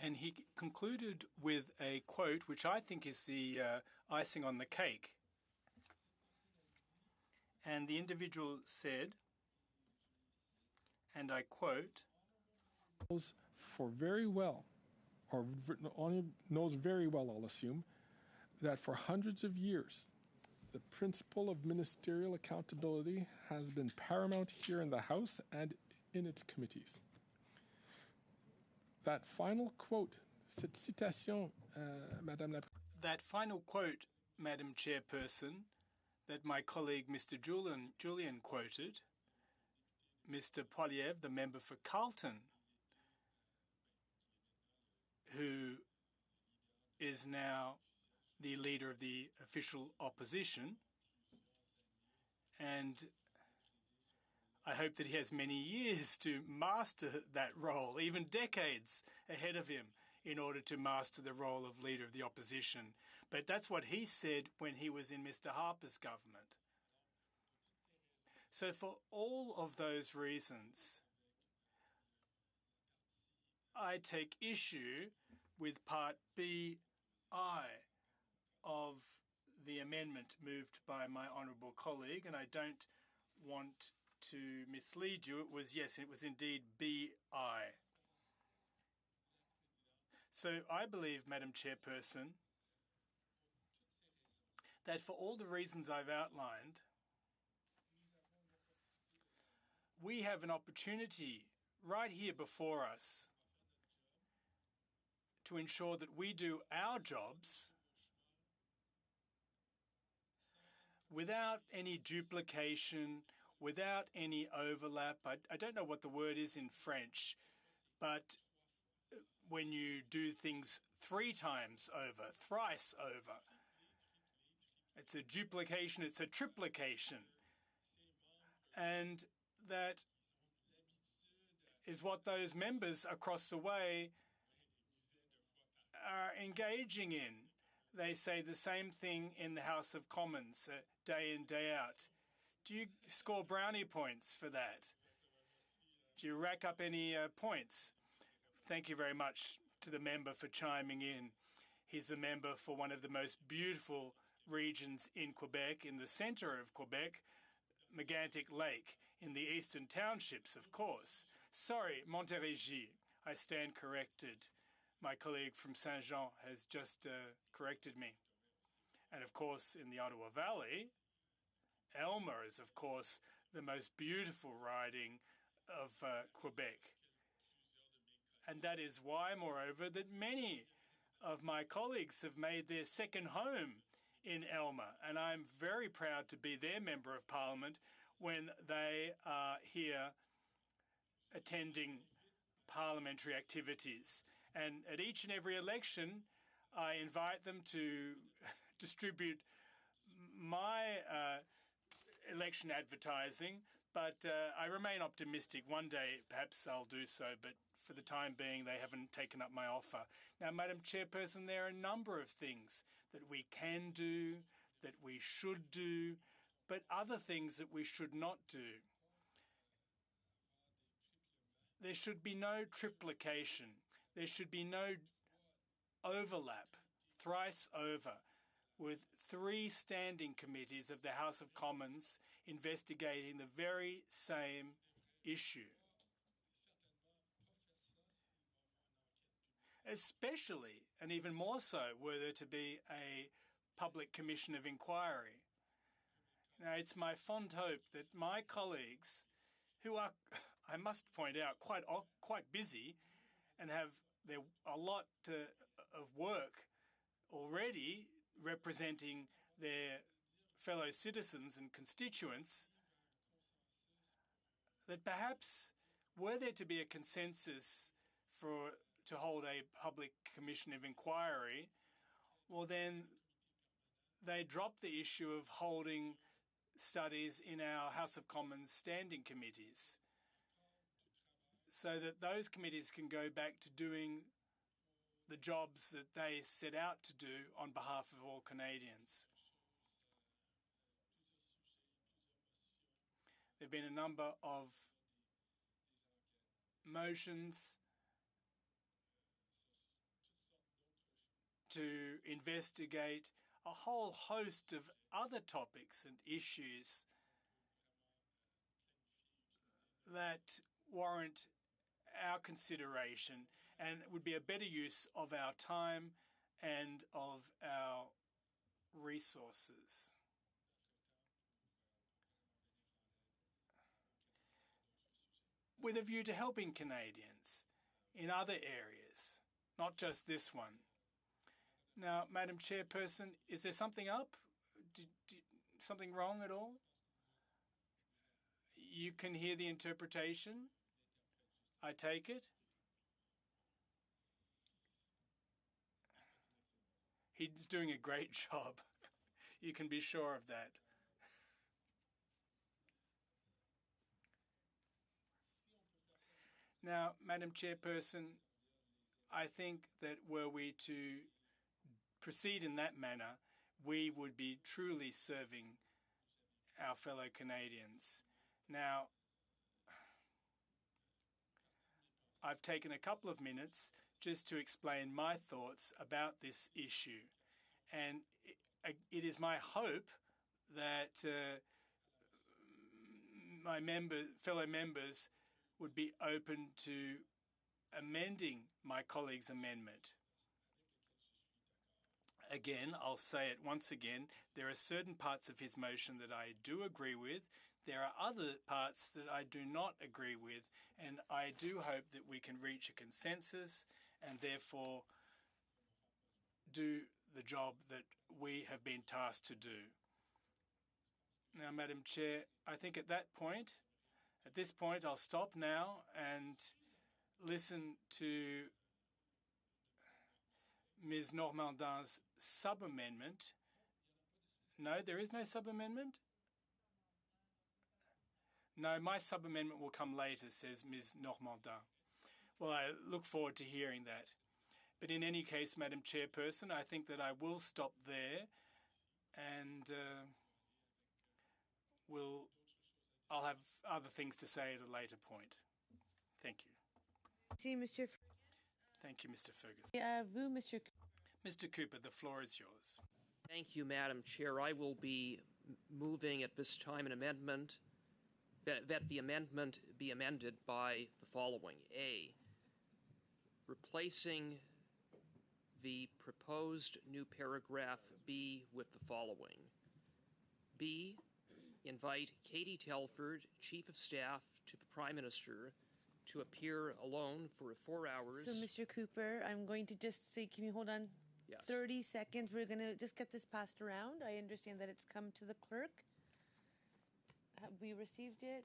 And he concluded with a quote, which I think is the icing on the cake. And the individual said, and I quote, knows very well, I'll assume, that for hundreds of years, the principle of ministerial accountability has been paramount here in the House and in its committees. That final quote, cette citation, Madame la that final quote, Madam Chairperson, that my colleague Mr. Julian quoted, Mr. Poilievre, the member for Carlton, who is now the leader of the official opposition, and I hope that he has many years to master that role, even decades ahead of him, in order to master the role of leader of the opposition. But that's what he said when he was in Mr. Harper's government. So for all of those reasons, I take issue with Part BI of the amendment moved by my honourable colleague, and I don't want to mislead you. It was indeed BI. So I believe, Madam Chairperson, that for all the reasons I've outlined, we have an opportunity right here before us to ensure that we do our jobs without any duplication, without any overlap. I don't know what the word is in French, but when you do things 3 times over, thrice over, it's a duplication, it's a triplication. And that is what those members across the way are engaging in. They say the same thing in the House of Commons day in, day out. Do you score brownie points for that? Do you rack up any points? Thank you very much to the member for chiming in. He's a member for one of the most beautiful regions in Quebec, in the centre of Quebec, Megantic Lake, in the eastern townships, of course. Sorry, Montérégie, I stand corrected. My colleague from Saint-Jean has just corrected me. And of course, in the Ottawa Valley, Elmer is, of course, the most beautiful riding of Quebec. And that is why, moreover, that many of my colleagues have made their second home in Elmer, and I'm very proud to be their Member of Parliament when they are here attending parliamentary activities. And at each and every election, I invite them to distribute my election advertising, but I remain optimistic. One day, perhaps I'll do so, but for the time being, they haven't taken up my offer. Now, Madam Chairperson, there are a number of things that we can do, that we should do, but other things that we should not do. There should be no triplication. There should be no overlap, thrice over, with 3 standing committees of the House of Commons investigating the very same issue. Especially, and even more so, were there to be a public commission of inquiry. Now, it's my fond hope that my colleagues, who are, I must point out, quite busy and have a lot of work already representing their fellow citizens and constituents, that perhaps were there to be a consensus to hold a public commission of inquiry, well then they drop the issue of holding studies in our House of Commons standing committees so that those committees can go back to doing the jobs that they set out to do on behalf of all Canadians. There have been a number of motions to investigate a whole host of other topics and issues that warrant our consideration and would be a better use of our time and of our resources. With a view to helping Canadians in other areas, not just this one. Now, Madam Chairperson, is there something up? Something wrong at all? You can hear the interpretation, I take it? He's doing a great job. You can be sure of that. Now, Madam Chairperson, I think that were we to proceed in that manner, we would be truly serving our fellow Canadians. Now, I've taken a couple of minutes just to explain my thoughts about this issue. And it is my hope that my fellow members would be open to amending my colleague's amendment. Again, I'll say it once again, there are certain parts of his motion that I do agree with. There are other parts that I do not agree with, and I do hope that we can reach a consensus and therefore do the job that we have been tasked to do. Now, Madam Chair, I think at this point, I'll stop now and listen to Ms. Normandin's sub-amendment. No, there is no sub-amendment? No, my sub-amendment will come later, says Ms. Normandin. Well, I look forward to hearing that. But in any case, Madam Chairperson, I think that I will stop there and I'll have other things to say at a later point. Thank you. Thank you, Mr. Ferguson. Mr. Cooper, the floor is yours. Thank you, Madam Chair. I will be moving at this time an amendment that the amendment be amended by the following. A, replacing the proposed new paragraph B with the following. B, invite Katie Telford, Chief of Staff to the Prime Minister, to appear alone for 4 hours. So, Mr. Cooper, I'm going to just say, can you hold on? Yes. 30 seconds. We're going to just get this passed around. I understand that it's come to the clerk. We received it,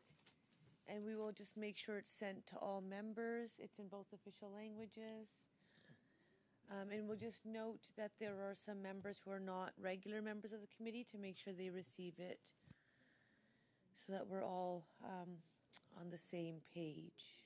and we will just make sure it's sent to all members. It's in both official languages. And we'll just note that there are some members who are not regular members of the committee to make sure they receive it so that we're all on the same page.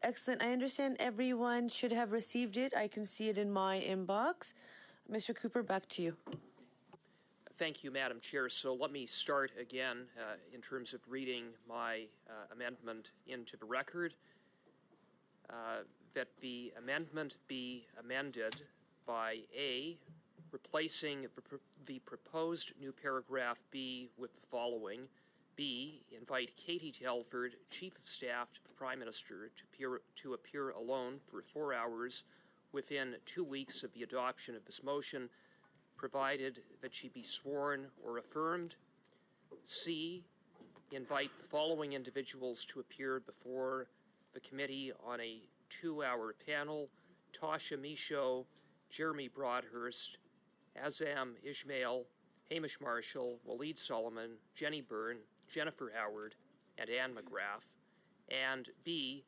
Excellent. I understand everyone should have received it. I can see it in my inbox. Mr. Cooper, back to you. Thank you, Madam Chair. So let me start again in terms of reading my amendment into the record. That the amendment be amended by A, replacing the proposed new paragraph B with the following. B, invite Katie Telford, Chief of Staff to the Prime Minister, to appear alone for 4 hours within 2 weeks of the adoption of this motion, provided that she be sworn or affirmed. C, invite the following individuals to appear before the committee on a 2-hour panel: Tasha Michaud, Jeremy Broadhurst, Azam Ismail, Hamish Marshall, Waleed Solomon, Jenny Byrne, Jennifer Howard, and Anne McGrath. And B,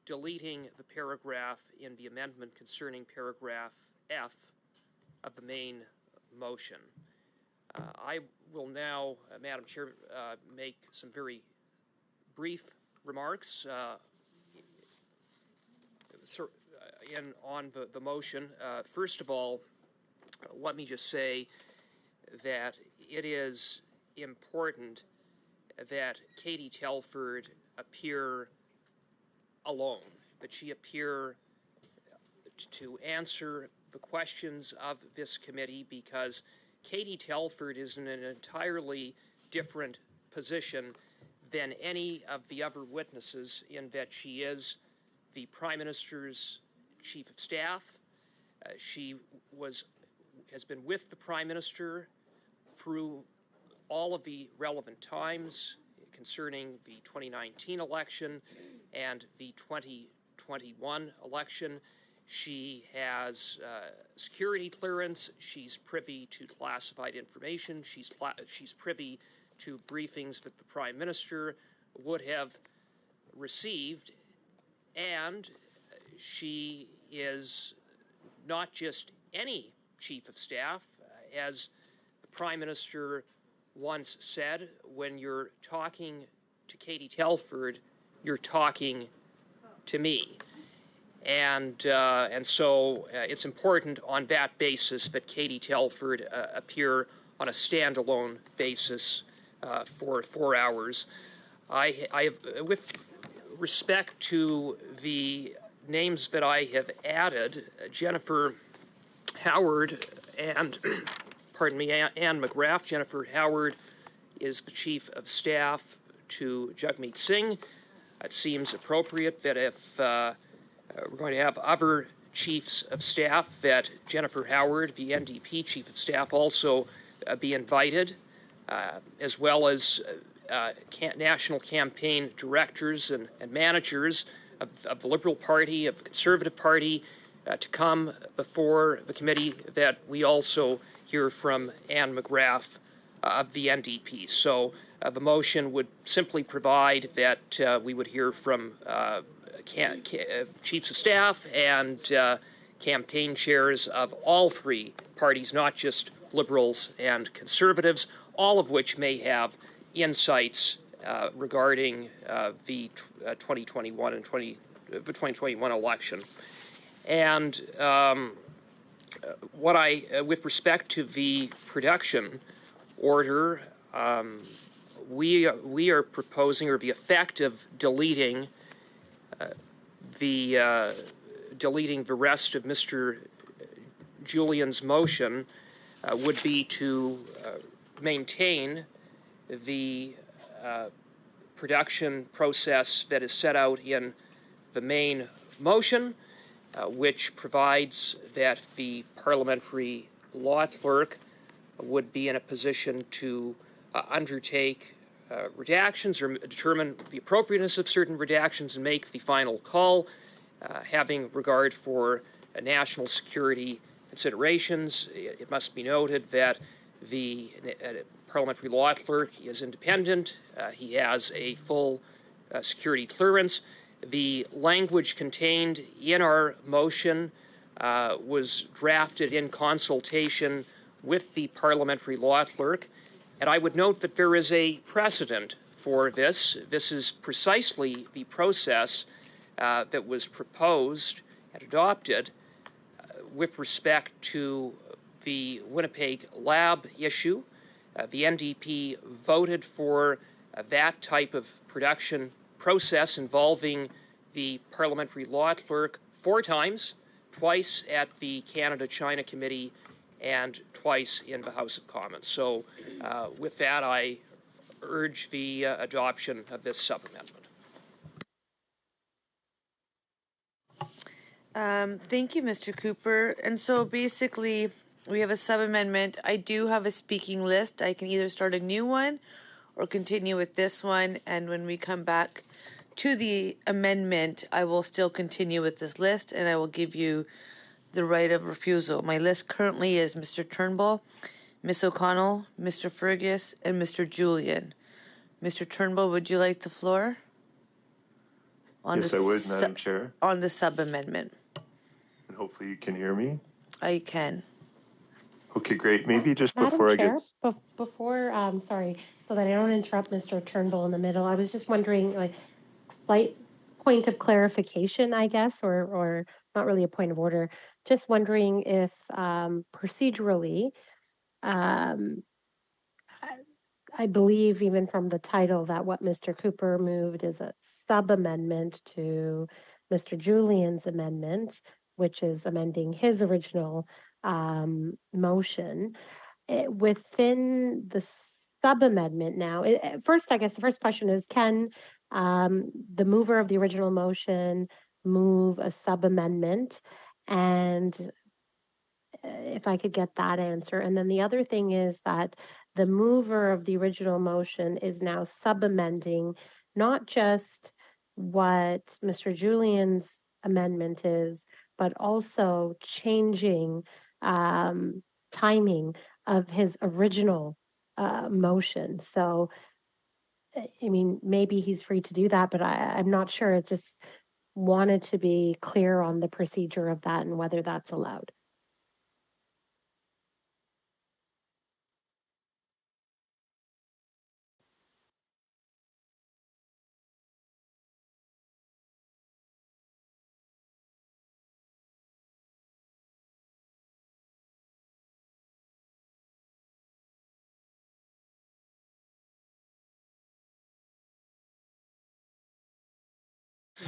deleting the paragraph in the amendment concerning paragraph F of the main motion. I will now, Madam Chair, make some very brief remarks on the motion. First of all, let me just say that it is important that Katie Telford appear alone, that she appear to answer the questions of this committee, because Katie Telford is in an entirely different position than any of the other witnesses, in that she is the Prime Minister's Chief of Staff. She has been with the Prime Minister through all of the relevant times concerning the 2019 election and the 2021 election. She has security clearance. She's privy to classified information. She's privy to briefings that the Prime Minister would have received, and she is not just any Chief of Staff. As the Prime Minister once said, when you're talking to Katie Telford, you're talking to me. And so it's important on that basis that Katie Telford appear on a standalone basis for 4 hours. I have, respect to the names that I have added, Jennifer Howard and, pardon me, Anne McGrath. Jennifer Howard is the Chief of Staff to Jagmeet Singh. It seems appropriate that if we're going to have other Chiefs of Staff, that Jennifer Howard, the NDP Chief of Staff, also be invited, as well as national campaign directors and managers of the Liberal Party, of the Conservative Party, to come before the committee, that we also hear from Anne McGrath of the NDP. So the motion would simply provide that we would hear from chiefs of staff and campaign chairs of all three parties, not just Liberals and Conservatives, all of which may have insights regarding the 2021 and the 2021 election. And with respect to the production order, we are proposing, or the effect of deleting the rest of Mr. Julian's motion would be to maintain the production process that is set out in the main motion, which provides that the parliamentary law clerk would be in a position to undertake redactions or determine the appropriateness of certain redactions and make the final call, having regard for national security considerations. It must be noted that the parliamentary law clerk is independent. He has a full security clearance. The language contained in our motion was drafted in consultation with the parliamentary law clerk, and I would note that there is a precedent for this. This is precisely the process that was proposed and adopted with respect to the Winnipeg lab issue. The NDP voted for that type of production process involving the parliamentary law clerk 4 times, twice at the Canada-China Committee and twice in the House of Commons. So with that, I urge the adoption of this sub-amendment. Thank you, Mr. Cooper. And so basically, we have a sub-amendment. I do have a speaking list. I can either start a new one or continue with this one. And when we come back to the amendment, I will still continue with this list, and I will give you the right of refusal. My list currently is Mr. Turnbull, Ms. O'Connell, Mr. Fergus, and Mr. Julian. Mr. Turnbull, would you like the floor? Yes, I would, Madam Chair. On the sub-amendment. And hopefully you can hear me. I can. Okay, great. Maybe just Madam before Chair, I get... sorry, so that I don't interrupt Mr. Turnbull in the middle, I was just wondering, like, slight point of clarification, I guess, or not really a point of order. Just wondering if procedurally, I believe even from the title that what Mr. Cooper moved is a sub-amendment to Mr. Julian's amendment, which is amending his original motion. Within the sub-amendment now, first, I guess the first question is, can the mover of the original motion move a sub-amendment? And if I could get that answer. And then the other thing is that the mover of the original motion is now sub-amending not just what Mr. Julian's amendment is, but also changing timing of his original motion. So, I mean, maybe he's free to do that, but I'm not sure. It just wanted to be clear on the procedure of that and whether that's allowed.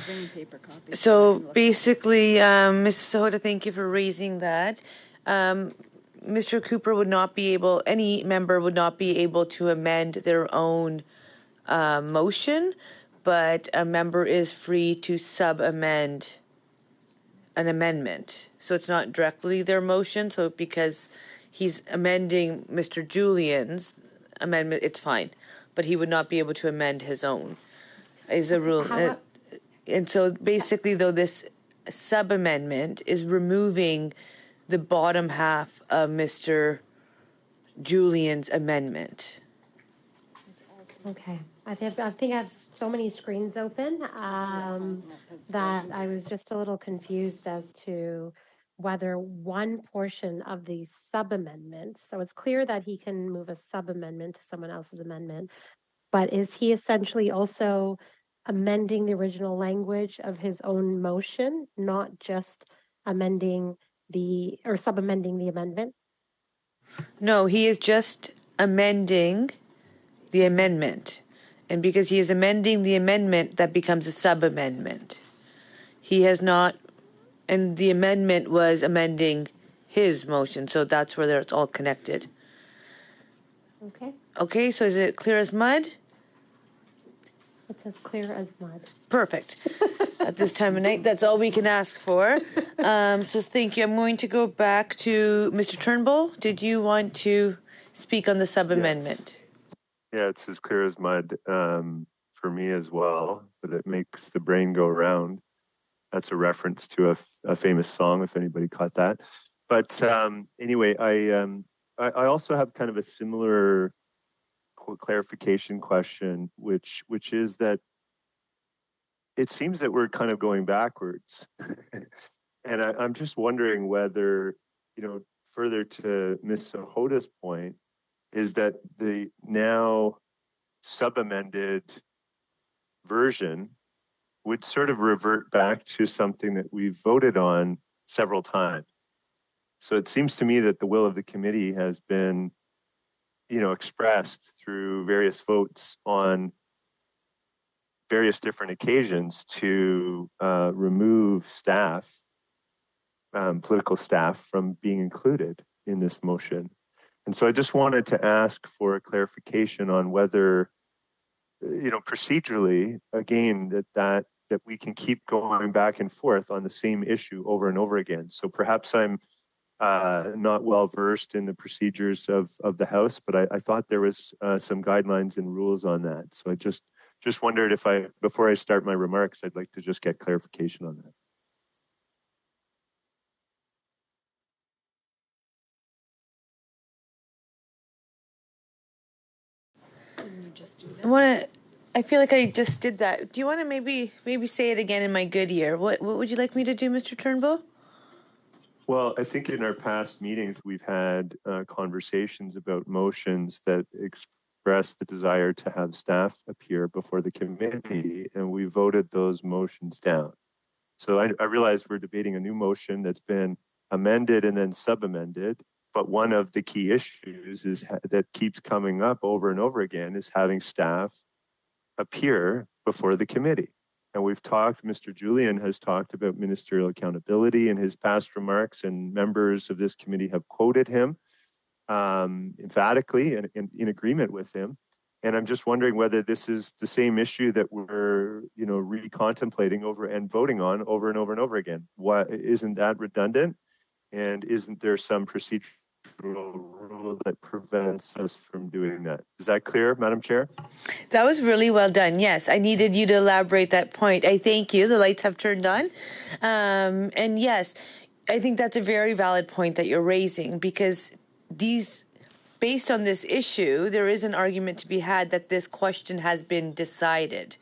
bringing paper copies. So basically, Mrs. Sahota, thank you for raising that. Mr. Cooper would not be able, any member would not be able to amend their own motion, but a member is free to sub-amend an amendment. So it's not directly their motion. So because he's amending Mr. Julian's amendment, it's fine. But he would not be able to amend his own. Is a rule. And so basically, though, this sub-amendment is removing the bottom half of Mr. Julian's amendment. Okay. I think I have so many screens open that I was just a little confused as to whether one portion of the sub-amendment, so it's clear that he can move a sub-amendment to someone else's amendment, but is he essentially also amending the original language of his own motion, not just amending or sub-amending the amendment? No, he is just amending the amendment. And because he is amending the amendment, that becomes a sub-amendment. He has not, and the amendment was amending his motion, so that's where it's all connected. Okay. Okay, so is it clear as mud? It's as clear as mud. Perfect. At this time of night, that's all we can ask for. So thank you. I'm going to go back to Mr. Turnbull. Did you want to speak on the sub-amendment? Yeah, it's as clear as mud for me as well, but it makes the brain go round. That's a reference to a famous song, if anybody caught that. But anyway, I also have kind of a similar clarification question, which is that it seems that we're kind of going backwards. And I'm just wondering whether, further to Ms. Sahota's point, is that the now sub-amended version would sort of revert back to something that we've voted on several times. So it seems to me that the will of the committee has been, expressed through various votes on various different occasions to remove staff, political staff, from being included in this motion. And so I just wanted to ask for a clarification on whether, procedurally, again, that we can keep going back and forth on the same issue over and over again. So perhaps I'm not well versed in the procedures of the House, but I thought there was some guidelines and rules on that. So I just wondered if before I start my remarks, I'd like to just get clarification on that. I feel like I just did that. Do you want to maybe say it again in my good ear? What would you like me to do, Mr. Turnbull? Well, I think in our past meetings, we've had conversations about motions that express the desire to have staff appear before the committee, and we voted those motions down. So I realize we're debating a new motion that's been amended and then sub-amended, but one of the key issues that keeps coming up over and over again is having staff appear before the committee. And Mr. Julian has talked about ministerial accountability in his past remarks, and members of this committee have quoted him emphatically and in agreement with him. And I'm just wondering whether this is the same issue that we're, recontemplating over and voting on over and over and over again. Isn't that redundant? And isn't there some procedural rule that prevents us from doing that? Is that clear, Madam Chair? That was really well done. Yes, I needed you to elaborate that point. I thank you. The lights have turned on. And yes, I think that's a very valid point that you're raising, because based on this issue, there is an argument to be had that this question has been decided.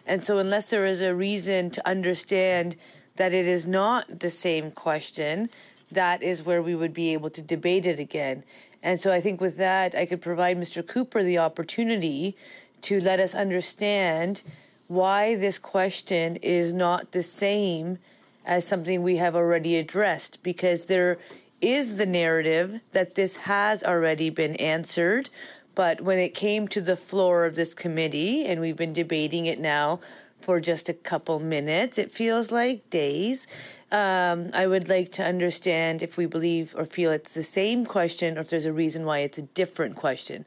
And so unless there is a reason to understand that it is not the same question, that is where we would be able to debate it again. And so I think with that, I could provide Mr. Cooper the opportunity to let us understand why this question is not the same as something we have already addressed, because there is the narrative that this has already been answered, but when it came to the floor of this committee, and we've been debating it now for just a couple minutes. It feels like days. I would like to understand if we believe or feel it's the same question or if there's a reason why it's a different question.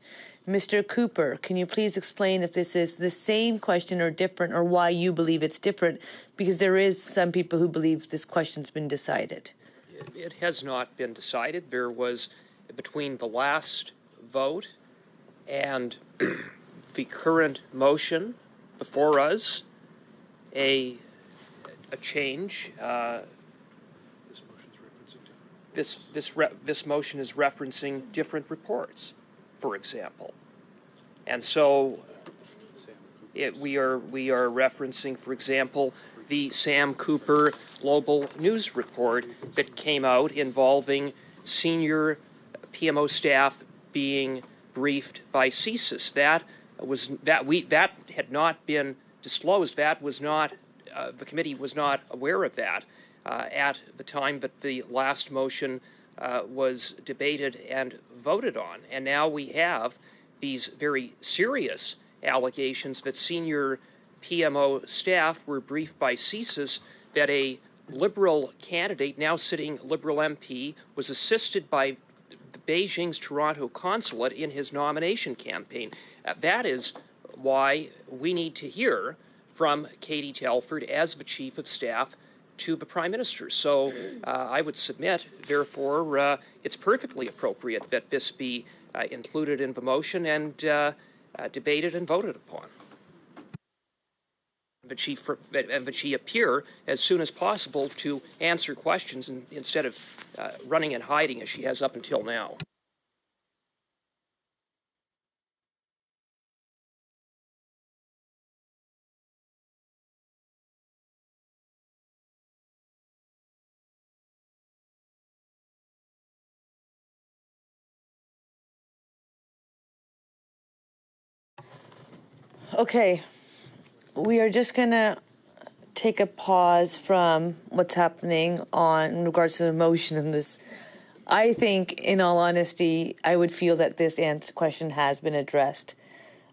Mr. Cooper, can you please explain if this is the same question or different, or why you believe it's different? Because there is some people who believe this question's been decided. It has not been decided. There was, between the last vote and the current motion before us, a change. This motion is referencing different reports, for example, and so we are referencing, for example, the Sam Cooper Global News report that came out involving senior PMO staff being briefed by CSIS. That had not been disclosed. That was not the committee was not aware of that at the time that the last motion was debated and voted on. And now we have these very serious allegations that senior PMO staff were briefed by CSIS that a Liberal candidate, now sitting Liberal MP, was assisted by Beijing's Toronto consulate in his nomination campaign. That is why we need to hear from Katie Telford as the Chief of Staff to the Prime Minister. So I would submit, therefore, it's perfectly appropriate that this be included in the motion and debated and voted upon. That she appear as soon as possible to answer questions instead of running and hiding as she has up until now. Okay, we are just going to take a pause from what's happening in regards to the motion in this. I think, in all honesty, I would feel that this question has been addressed.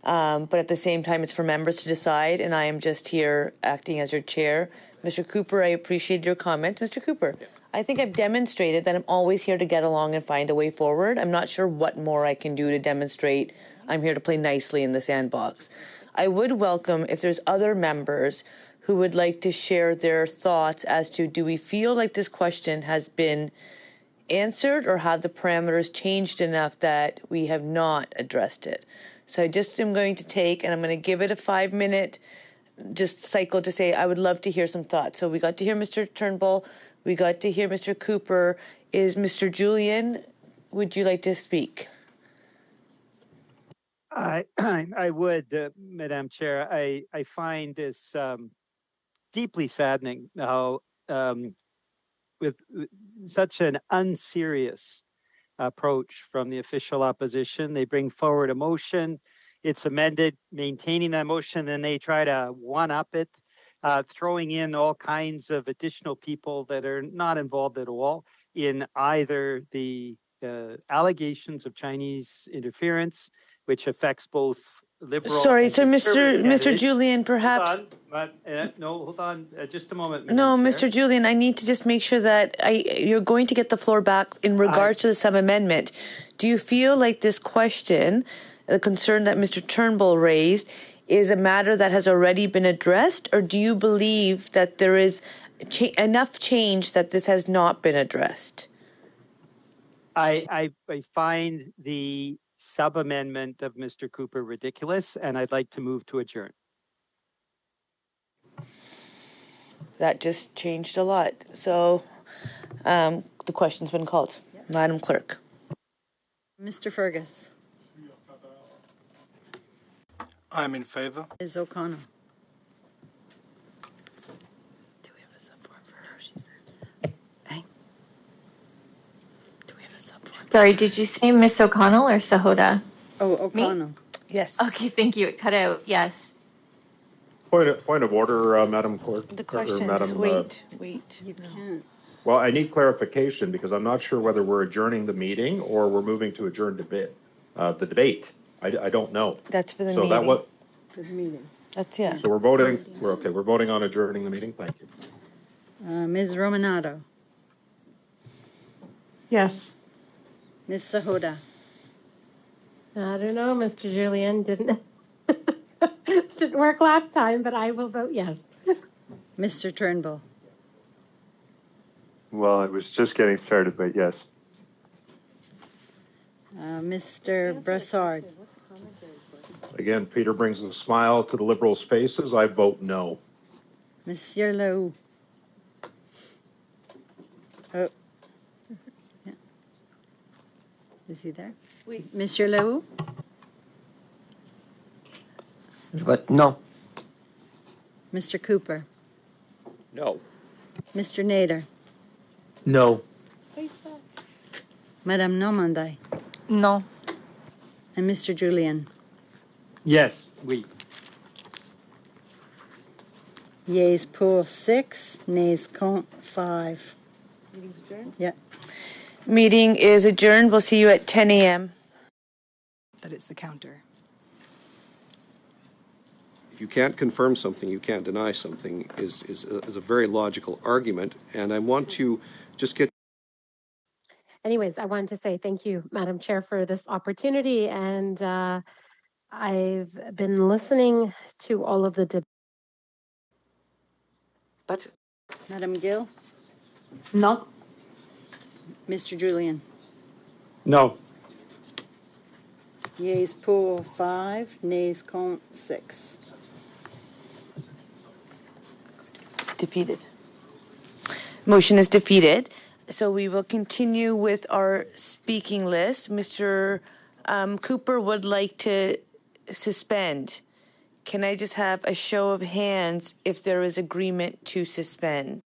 But at the same time, it's for members to decide, and I am just here acting as your chair. Mr. Cooper, I appreciate your comment. Mr. Cooper, I think I've demonstrated that I'm always here to get along and find a way forward. I'm not sure what more I can do to demonstrate I'm here to play nicely in the sandbox. I would welcome if there's other members who would like to share their thoughts as to, do we feel like this question has been answered, or have the parameters changed enough that we have not addressed it? So I just am going to take, and I'm going to give it a 5-minute just cycle to say I would love to hear some thoughts. So we got to hear Mr. Turnbull. We got to hear Mr. Cooper. Is Mr. Julian, would you like to speak? I would, Madam Chair. I find this deeply saddening how with such an unserious approach from the official opposition, they bring forward a motion, it's amended, maintaining that motion, and they try to one-up it, throwing in all kinds of additional people that are not involved at all in either the allegations of Chinese interference, which affects both Liberal. Sorry, so Mr. Julian, perhaps. Hold on, just a moment. No, Mr. Julian, I need to just make sure that you're going to get the floor back in regards to the sub amendment. Do you feel like this question, the concern that Mr. Turnbull raised, is a matter that has already been addressed, or do you believe that there is enough change that this has not been addressed? I find the sub-amendment of Mr. Cooper ridiculous, and I'd like to move to adjourn. That just changed a lot. So the question's been called. Yep. Madam Clerk. Mr. Fergus. I'm in favour. Ms. O'Connell. Do we have a support for her? She said. Hey. Do we have a support? Sorry, did you say Miss O'Connell or Sahota? Oh, O'Connell. Me? Yes. Okay, thank you. It cut out. Yes. Point of order, Madam Clerk. The question is, wait. You can't. Well, I need clarification because I'm not sure whether we're adjourning the meeting or we're moving to adjourn the debate. I don't know. That's for the meeting. For the meeting. That's, yeah. So we're voting, we're okay, we're voting on adjourning the meeting. Thank you. Ms. Romanado. Yes. Ms. Sahota. I don't know, Mr. Julian didn't work last time, but I will vote yes. Mr. Turnbull. Well, it was just getting started, but yes. Mr. Brassard. Again, Peter brings a smile to the Liberals' faces. I vote no. Monsieur Leroux. Oh. Yeah. Is he there? Wait. Monsieur Leroux? But no. Mr. Cooper? No. Mr. Nader? No. Madame Normandie? No. And Mr. Julian? Yes. Oui. Yeas pour 6, nays contre 5. Meeting's adjourned? Yeah. Meeting is adjourned. We'll see you at 10 a.m. That it's the counter. If you can't confirm something, you can't deny something is a very logical argument. And I want to just get. Anyways, I wanted to say thank you, Madam Chair, for this opportunity. And I've been listening to all of the debates. But Madame Gill? No. Mr. Julian? No. Yeas pour 5, nays contre 6. Defeated. Motion is defeated. So we will continue with our speaking list. Mr. Cooper would like to suspend. Can I just have a show of hands if there is agreement to suspend?